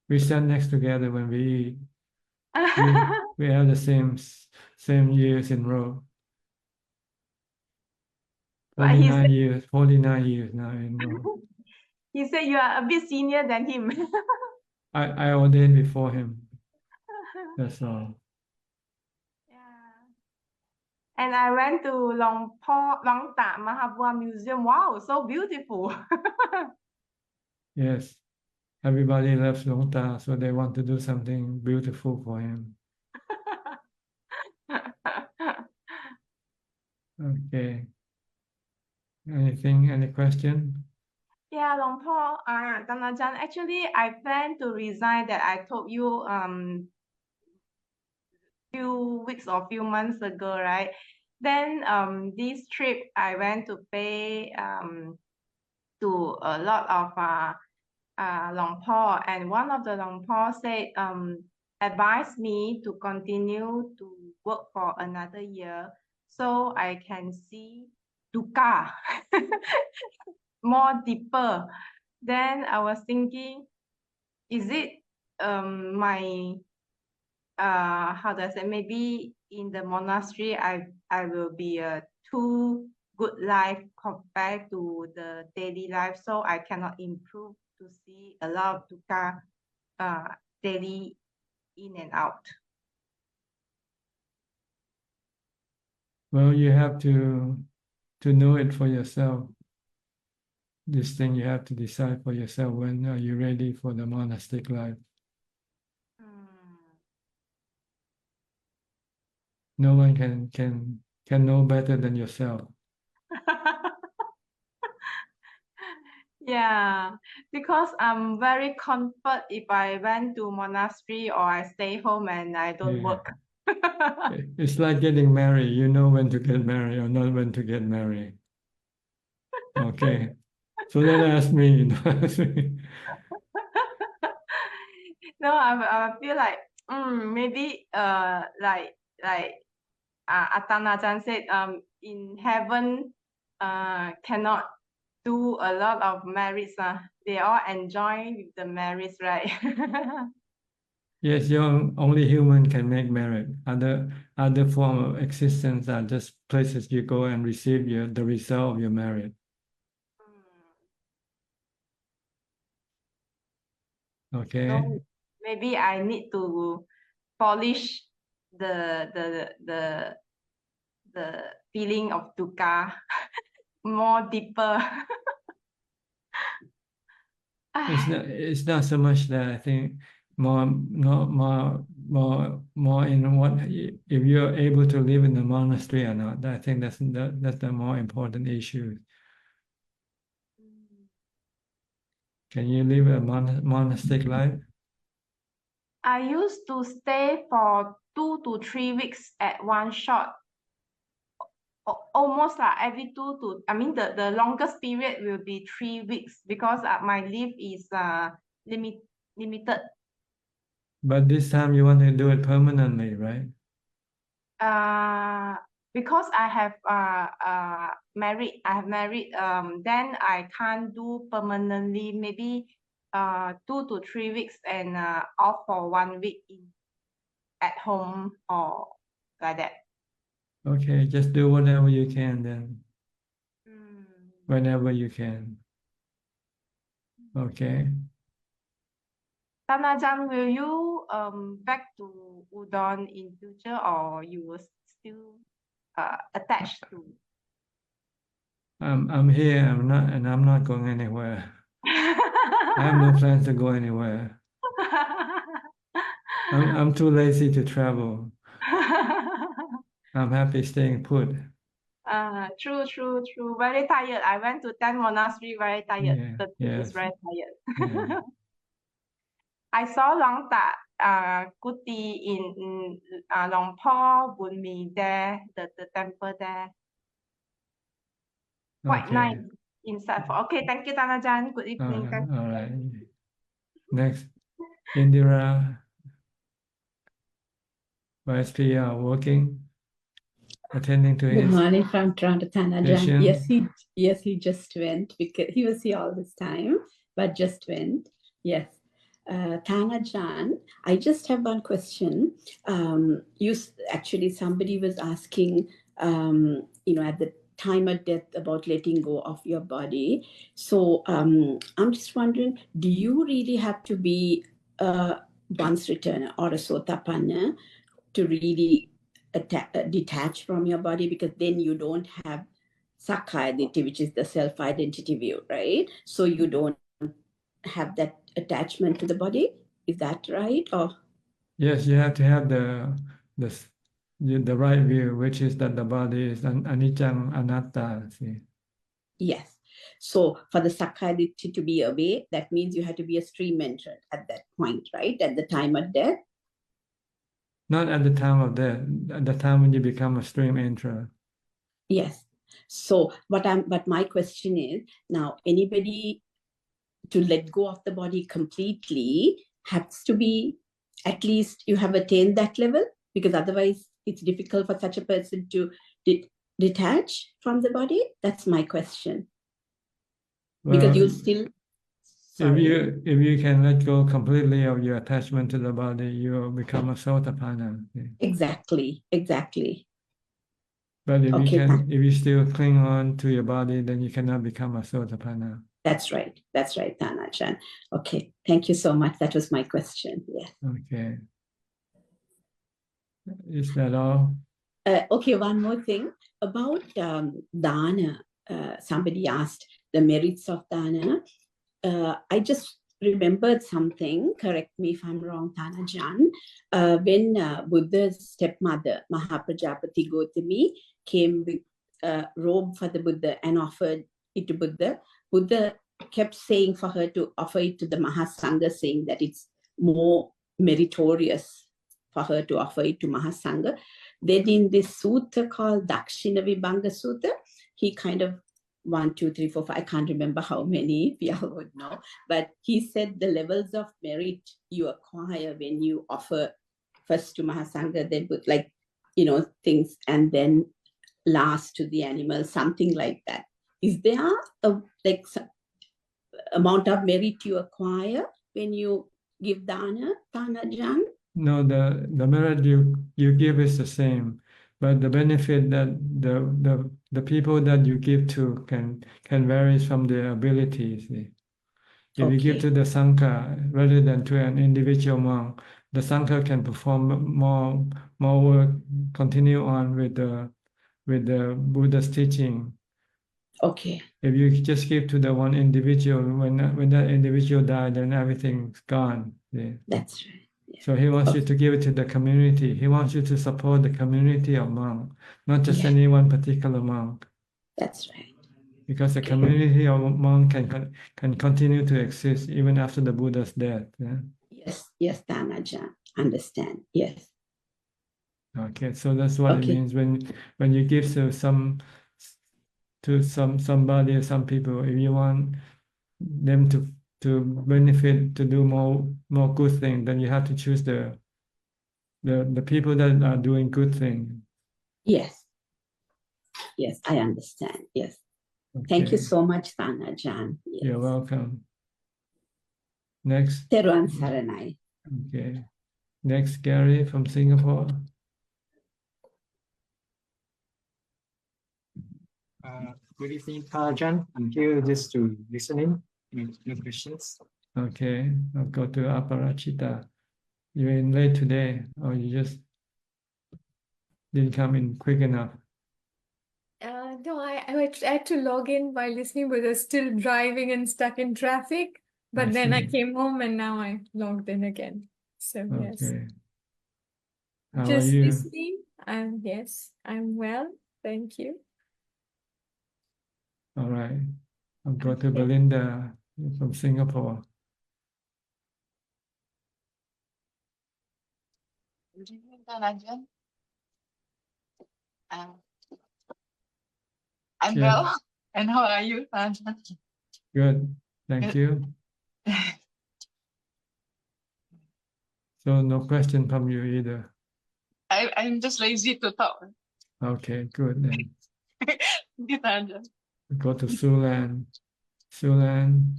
We stand next together when we eat. We have the same years in row. But he 49 years now in row. He said you are a bit senior than him. I ordained before him. That's all. And I went to Long Ta Mahabua Museum. Wow, so beautiful. Yes. Everybody loves Longta, so they want to do something beautiful for him. Okay. Any question? Yeah, Long Po, Tanajan, actually, I plan to resign that I told you few weeks or few months ago, right? Then this trip I went to pay to a lot of Long Po, and one of the Long Po said advised me to continue to work for another year so I can see dukkha more deeper. Then I was thinking, is it my how do I say, maybe in the monastery I will be a too good life compared to the daily life, so I cannot improve to see a lot of dukkha daily in and out. Well, you have to know it for yourself. This thing you have to decide for yourself. When are you ready for the monastic life? No one can know better than yourself. Yeah, because I'm very comfort if I went to monastery or I stay home and I don't work. It's like getting married. You know when to get married or not when to get married. Okay. So don't ask me. Don't ask me. No, I feel like maybe like Atanajan said in heaven cannot do a lot of marriage. They all enjoy with the marriage, right? Yes, only human can make merit. Other form of existence are just places you go and receive the result of your merit. Okay. So maybe I need to polish the feeling of dukkha more deeper. It's not so much that. I think more in what, if you're able to live in the monastery or not. I think that's the more important issue. Can you live a monastic life? I used to stay for 2 to 3 weeks at one shot. Almost like every I mean the longest period will be 3 weeks because my leave is limited. But this time you want to do it permanently, right? Because I have married, then I can't do permanently, maybe 2 to 3 weeks and off for 1 week at home or like that. Okay, just do whatever you can then. Whenever you can. Okay. Ajahn, will you back to Udon in future, or you will still attached to? I'm here. I'm not going anywhere. I have no plans to go anywhere. I'm too lazy to travel. I'm happy staying put. True. Very tired. I went to 10 monastery, very tired. Yeah, The trip is yes. very tired. Yeah. I saw Long Tak Kuti in Long Po, Bunmi there, the temple there. Quite Okay. nice inside. Okay, thank you, Ajahn. Good evening. Thank you. All right. Next, Indira. YSP are working, attending to Good his morning from Toronto, Ajahn. patient. Yes, he just went because he was here all this time, but just went. Yes. Ajahn, I just have one question. Actually, somebody was asking, at the time of death about letting go of your body. So I'm just wondering, do you really have to be a once returner or a sotapanna to really detach from your body? Because then you don't have sakkaya, which is the self-identity view, right? So you don't have that attachment to the body. Is that right? Or Yes, you have to have the right view, which is that the body is anicca anatta. See. yes. So for the sakkaya to be away, that means you have to be a stream enterer at that point, right? At the time of death. Not at the time of death, at the time when you become a stream enterer. Yes. So but my question is, now anybody to let go of the body completely has to be, at least you have attained that level, because otherwise it's difficult for such a person to detach from the body. That's my question. Well, because you still, sorry. If you can let go completely of your attachment to the body, you become a sotapanna. Exactly. But if Okay, if you still cling on to your body, then you cannot become a sotapanna. That's right, Ajahn. Okay, thank you so much. That was my question. Yeah. Okay. Is that all? Okay, one more thing about dana. Somebody asked the merits of dana. I just remembered something. Correct me if I'm wrong, Ajahn. When Buddha's stepmother, Mahaprajapati Gautami, came with a robe for the Buddha and offered it to Buddha, Buddha kept saying for her to offer it to the Mahasangha, saying that it's more meritorious for her to offer it to Mahasangha. Then in this sutta called Dakshina Vibhanga Sutta, he kind of 1, 2, 3, 4, 5, I can't remember how many, we all would know, but he said the levels of merit you acquire when you offer first to Mahasangha, then put things, and then last to the animals, something like that. Is there a amount of merit you acquire when you give dana, Ajahn? No, the merit you give is the same, but the benefit that the people that you give to can vary from their abilities. If you give to the Sangha rather than to an individual monk, the Sangha can perform more work, continue on with the Buddha's teaching. Okay. If you just give to the one individual, when that individual died, then everything's gone. Yeah. That's right. So he wants you to give it to the community. He wants you to support the community of monks, not just any one particular monk. That's right. Because the community of monks can continue to exist even after the Buddha's death. Yeah? Yes, Ajahn. Understand. Yes. Okay, so that's what it means when you give to somebody or some people. If you want them to benefit, to do more good things, then you have to choose the people that are doing good things. Yes. Yes, I understand. Yes. Okay. Thank you so much, Ajahn. Yes. You're welcome. Next. Teruan Saranai. Okay. Next, Gary from Singapore. Good evening, Ajahn. I'm here just to listening. No questions. Okay, I'll go to Aparachita. You're in late today, or you just didn't come in quick enough? No, I tried to log in while listening, but I was still driving and stuck in traffic. But then I came home and now I logged in again. So yes. Okay. How are Just you? listening. Yes, I'm well. Thank you. All right. I'll go to Belinda from Singapore. Good evening, Ajahn. I'm Yeah. well. And how are you, Ajahn? Good. Thank you. So no question from you either. I'm just lazy to talk. Okay, good then. Good, Ajahn. Go to Sulan. Sulan.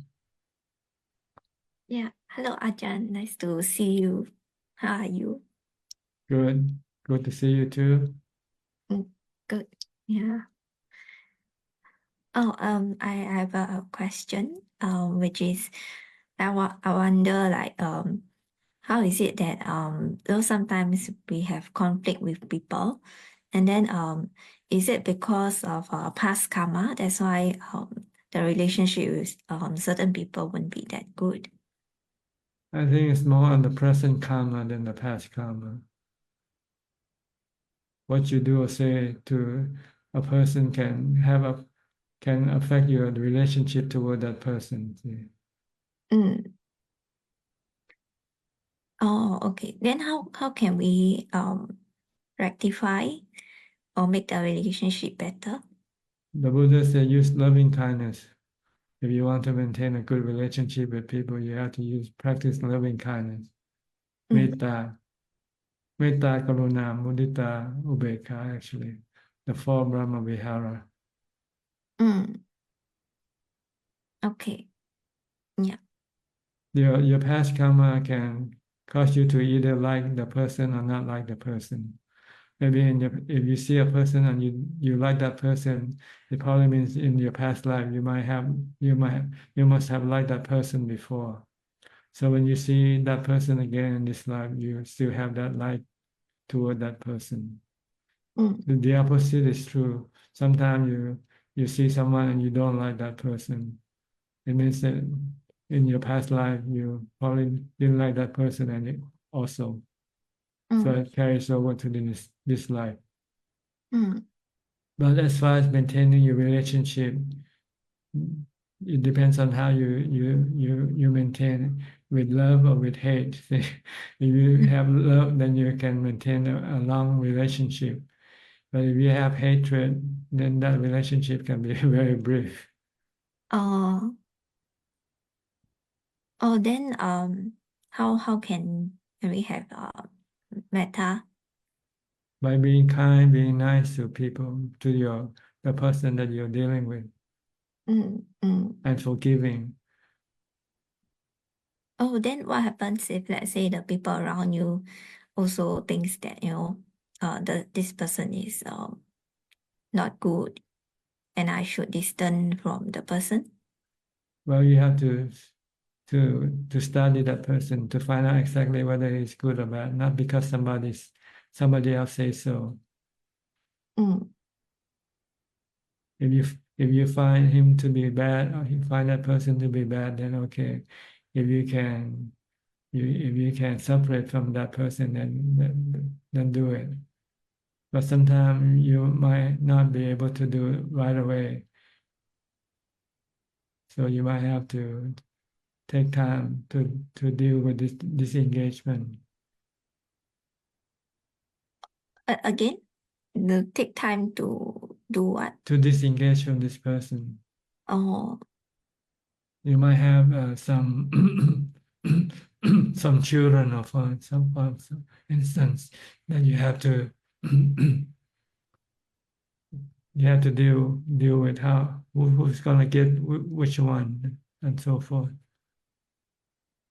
Yeah. Hello, Ajahn. Nice to see you. How are you? Good. Good to see you too. Good. Yeah. Oh, I have a question. Which is, I wonder, like, how is it that though sometimes we have conflict with people, and then is it because of past karma? That's why the relationship with certain people wouldn't be that good. I think it's more on the present karma than the past karma. What you do or say to a person can affect your relationship toward that person. See? Oh, okay. Then how can we rectify or make the relationship better? The Buddha said use loving kindness. If you want to maintain a good relationship with people, you have to practice loving kindness. Metta, Karuna, Mudita, Ubekha, actually. The four Brahma Vihara. Okay. Yeah. Your past karma can cause you to either like the person or not like the person. Maybe if you see a person and you like that person, it probably means in your past life you must have liked that person before. So when you see that person again in this life, you still have that like toward that person. The opposite is true. Sometimes you see someone and you don't like that person. It means that in your past life you probably didn't like that person and also. So it carries over to this life. But as far as maintaining your relationship, it depends on how you maintain it, with love or with hate. If you have love, then you can maintain a long relationship. But if you have hatred, then that relationship can be very brief. Then how can we have metta? By being kind, being nice to people, to the person that you're dealing with, and forgiving. Oh, then what happens if, let's say, the people around you also thinks that this person is not good, and I should distance from the person? Well, you have to to study that person, to find out exactly whether he's good or bad, not because somebody else says so. Mm. If you find him to be bad, or you find that person to be bad, then okay. If you can separate from that person, then do it. But sometimes you might not be able to do it right away. So you might have to take time to deal with this disengagement. Again, take time to do what? To disengage from this person. Oh. You might have some some children or for some instance that you have to deal with who's gonna get which one and so forth.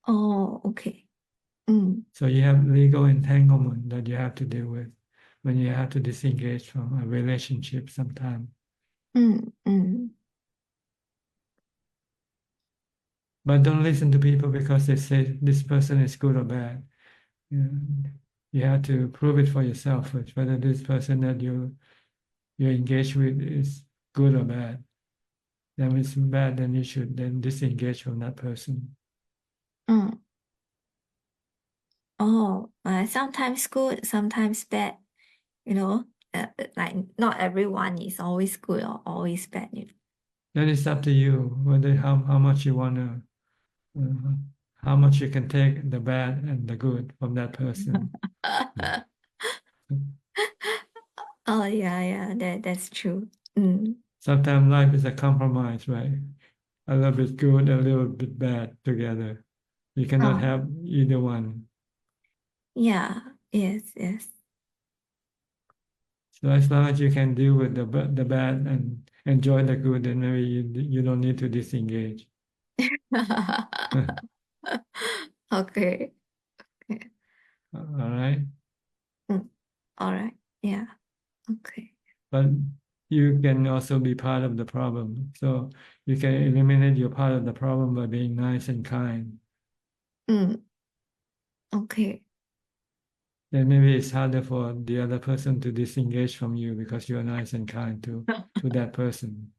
Oh, okay. Mm. So you have legal entanglement that you have to deal with when you have to disengage from a relationship sometime. But don't listen to people because they say this person is good or bad. You have to prove it for yourself first, whether this person that you engage with is good or bad. Then if it's bad, then you should then disengage from that person. Mm. Oh, sometimes good, sometimes bad. Like not everyone is always good or always bad. Then it's up to you whether how much you want to, how much you can take the bad and the good from that person. Oh yeah, that's true. Sometimes life is a compromise, right? A little bit good, a little bit bad together. You cannot have either one. Yeah, yes. So as long as you can deal with the bad and enjoy the good, then maybe you don't need to disengage. Okay. All right. All right. Yeah. Okay. But you can also be part of the problem. So you can eliminate your part of the problem by being nice and kind. Okay. Then maybe it's harder for the other person to disengage from you because you're nice and kind to that person.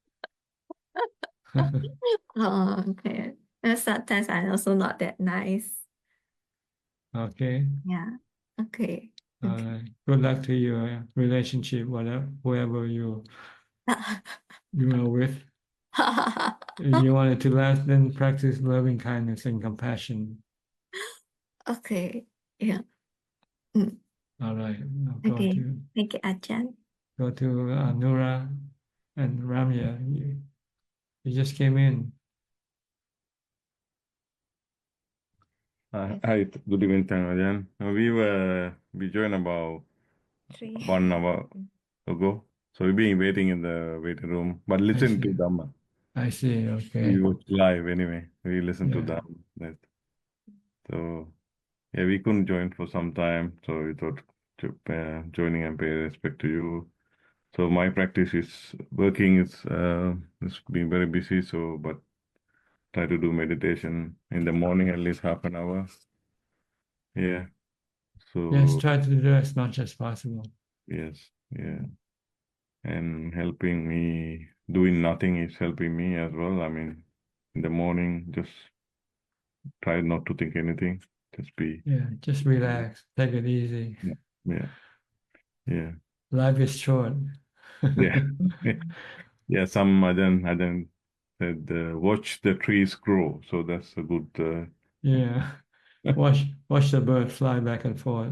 Oh, okay. And sometimes I'm also not that nice. Okay. Yeah. Okay. All right. Good luck to your relationship, whoever you are with. If you want it to last, then practice loving kindness and compassion. Okay. Yeah. All right. Okay. Thank you, Ajahn. Go to Nura and Ramya. You just came in. Hi, good evening, Ajahn. We joined about 1 hour ago. So we've been waiting in the waiting room, but listen to Dhamma. I see, okay. We watch live anyway. We listen to Yeah. Dhamma. So yeah, we couldn't join for some time. So we thought joining and pay respect to you. So my practice is working. It's been very busy. So, but try to do meditation in the morning at least half an hour. Yeah. So Yes, try to do as much as possible. yes, yeah. And helping me, doing nothing is helping me as well. I mean, in the morning, just try not to think anything. Just be. Yeah, just relax. Take it easy. Yeah. Life is short. Yeah. Yeah. Some Ajahn said, watch the trees grow. So that's a good. Yeah. Watch the bird fly back and forth.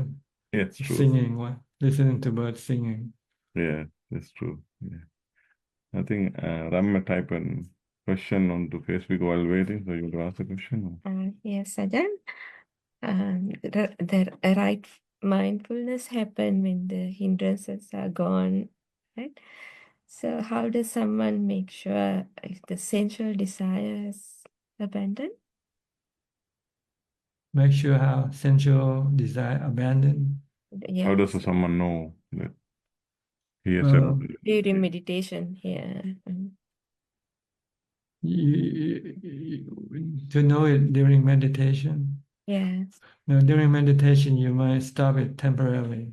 Yeah, it's true. Singing, listening to birds singing. Yeah, that's true. Yeah. I think Ram type a question onto Facebook while waiting. So you want to ask a question? Yes, Ajahn. The right mindfulness happen when the hindrances are gone, right? So how does someone make sure if the sensual desire is abandoned? Make sure how sensual desire abandoned. How does someone know that he has Well, during meditation here. To know it during meditation. Yes. Now, during meditation, you might stop it temporarily.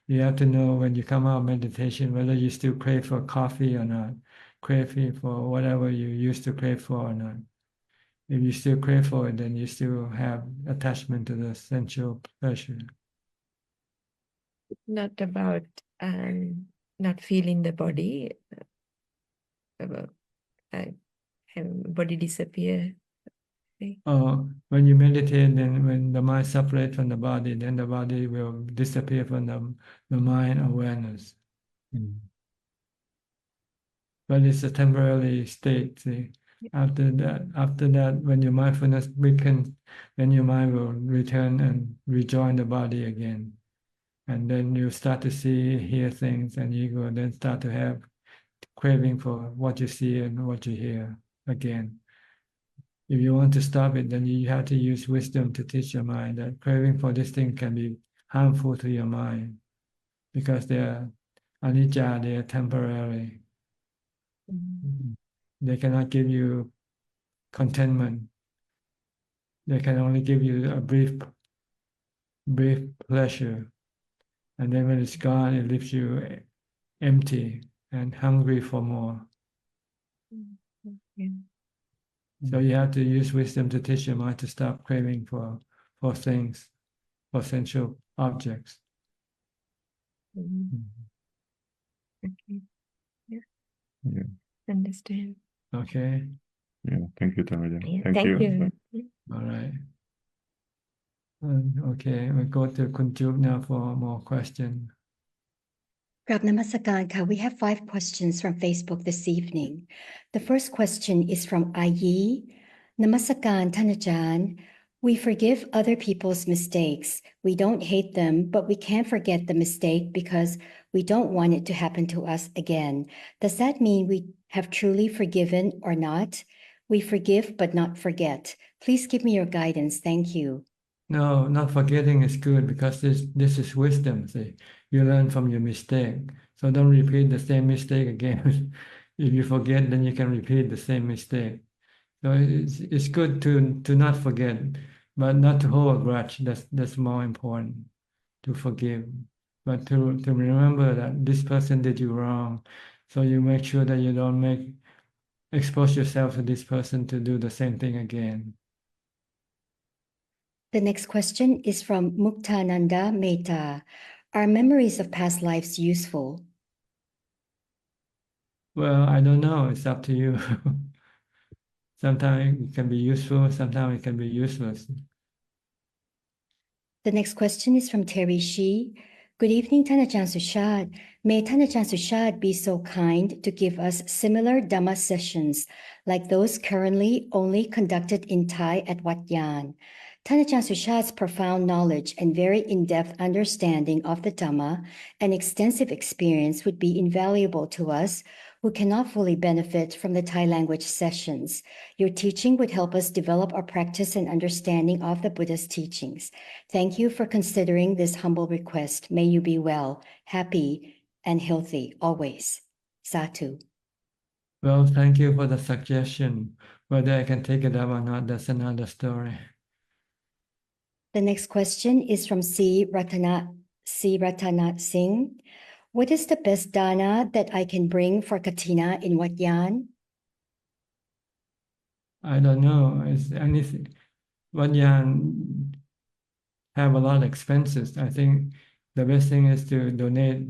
You have to know when you come out of meditation whether you still crave for coffee or not, crave for whatever you used to crave for or not. If you still crave for it, then you still have attachment to the sensual pleasure. Not about not feeling the body, about body disappear. When you meditate, then when the mind separates from the body, then the body will disappear from the mind awareness. But it's a temporary state. See? After that, when your mindfulness weakens, then your mind will return and rejoin the body again. And then you start to see, hear things, and you will then start to have craving for what you see and what you hear again. If you want to stop it, then you have to use wisdom to teach your mind that craving for this thing can be harmful to your mind because they are anicca, they are temporary. They cannot give you contentment. They can only give you a brief pleasure. And then when it's gone, it leaves you empty and hungry for more. So you have to use wisdom to teach your mind to stop craving for things, for sensual objects. Okay. Yeah. Yeah. Understand. Okay. Yeah. Thank you, Tanajan. Yeah, Thank you. All right. Okay, we go to Kunjup now for more questions. Grab Namaskaran. We have 5 questions from Facebook this evening. The first question is from Ayi. Namaskaran Tanajan. We forgive other people's mistakes. We don't hate them, but we can't forget the mistake because we don't want it to happen to us again. Does that mean we have truly forgiven or not? We forgive but not forget. Please give me your guidance. Thank you. No, not forgetting is good because this is wisdom. See, you learn from your mistake. So don't repeat the same mistake again. If you forget, then you can repeat the same mistake. So it's good to not forget, but not to hold a grudge. That's more important, to forgive. But to remember that this person did you wrong. So you make sure that you don't expose yourself to this person to do the same thing again. The next question is from Muktananda Mehta. Are memories of past lives useful? Well, I don't know. It's up to you. Sometimes it can be useful, sometimes it can be useless. The next question is from Terry Shi. Good evening, Tanajan Suchart. May Tanajan Suchart be so kind to give us similar Dhamma sessions like those currently only conducted in Thai at Wat Yan. Tanajan Suchart's profound knowledge and very in-depth understanding of the Dhamma and extensive experience would be invaluable to us who cannot fully benefit from the Thai language sessions. Your teaching would help us develop our practice and understanding of the Buddha's teachings. Thank you for considering this humble request. May you be well, happy, and healthy always. Satu. Well, thank you for the suggestion. Whether I can take it up or not, that's another story. The next question is from C. Ratana Singh. What is the best dana that I can bring for Katina in Wat Yan? I don't know. It's anything. Wat Yan have a lot of expenses. I think the best thing is to donate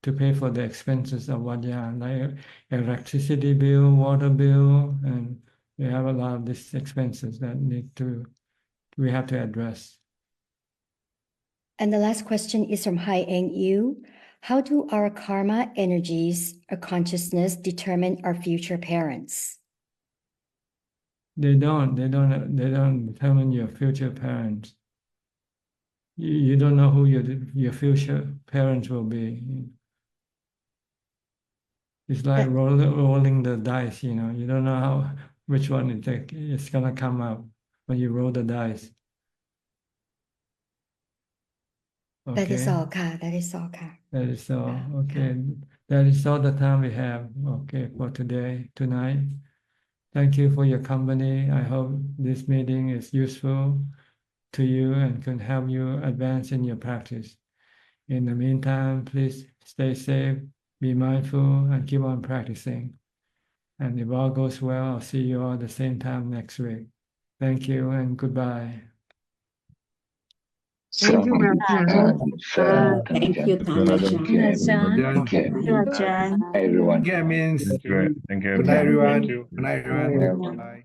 to pay for the expenses of Wat Yan, like electricity bill, water bill, and we have a lot of these expenses that we have to address. And the last question is from Hai Eng Yu. How do our karma energies or consciousness determine our future parents? They don't determine your future parents. You don't know who your future parents will be. It's like rolling the dice, you know. You don't know which one it's gonna come out when you roll the dice. Okay. That is all, Ka. That is all, Ka. That is all. Okay. That is all the time we have. Okay, for tonight. Thank you for your company. I hope this meeting is useful to you and can help you advance in your practice. In the meantime, please stay safe, be mindful, and keep on practicing. And if all goes well, I'll see you all at the same time next week. Thank you and goodbye. Thank you, Ajahn. Thank you, Tanajan. Thank you, Ajahn. Everyone. Yeah, means Thank you. good night, everyone. Thank you. Good night, everyone. Bye.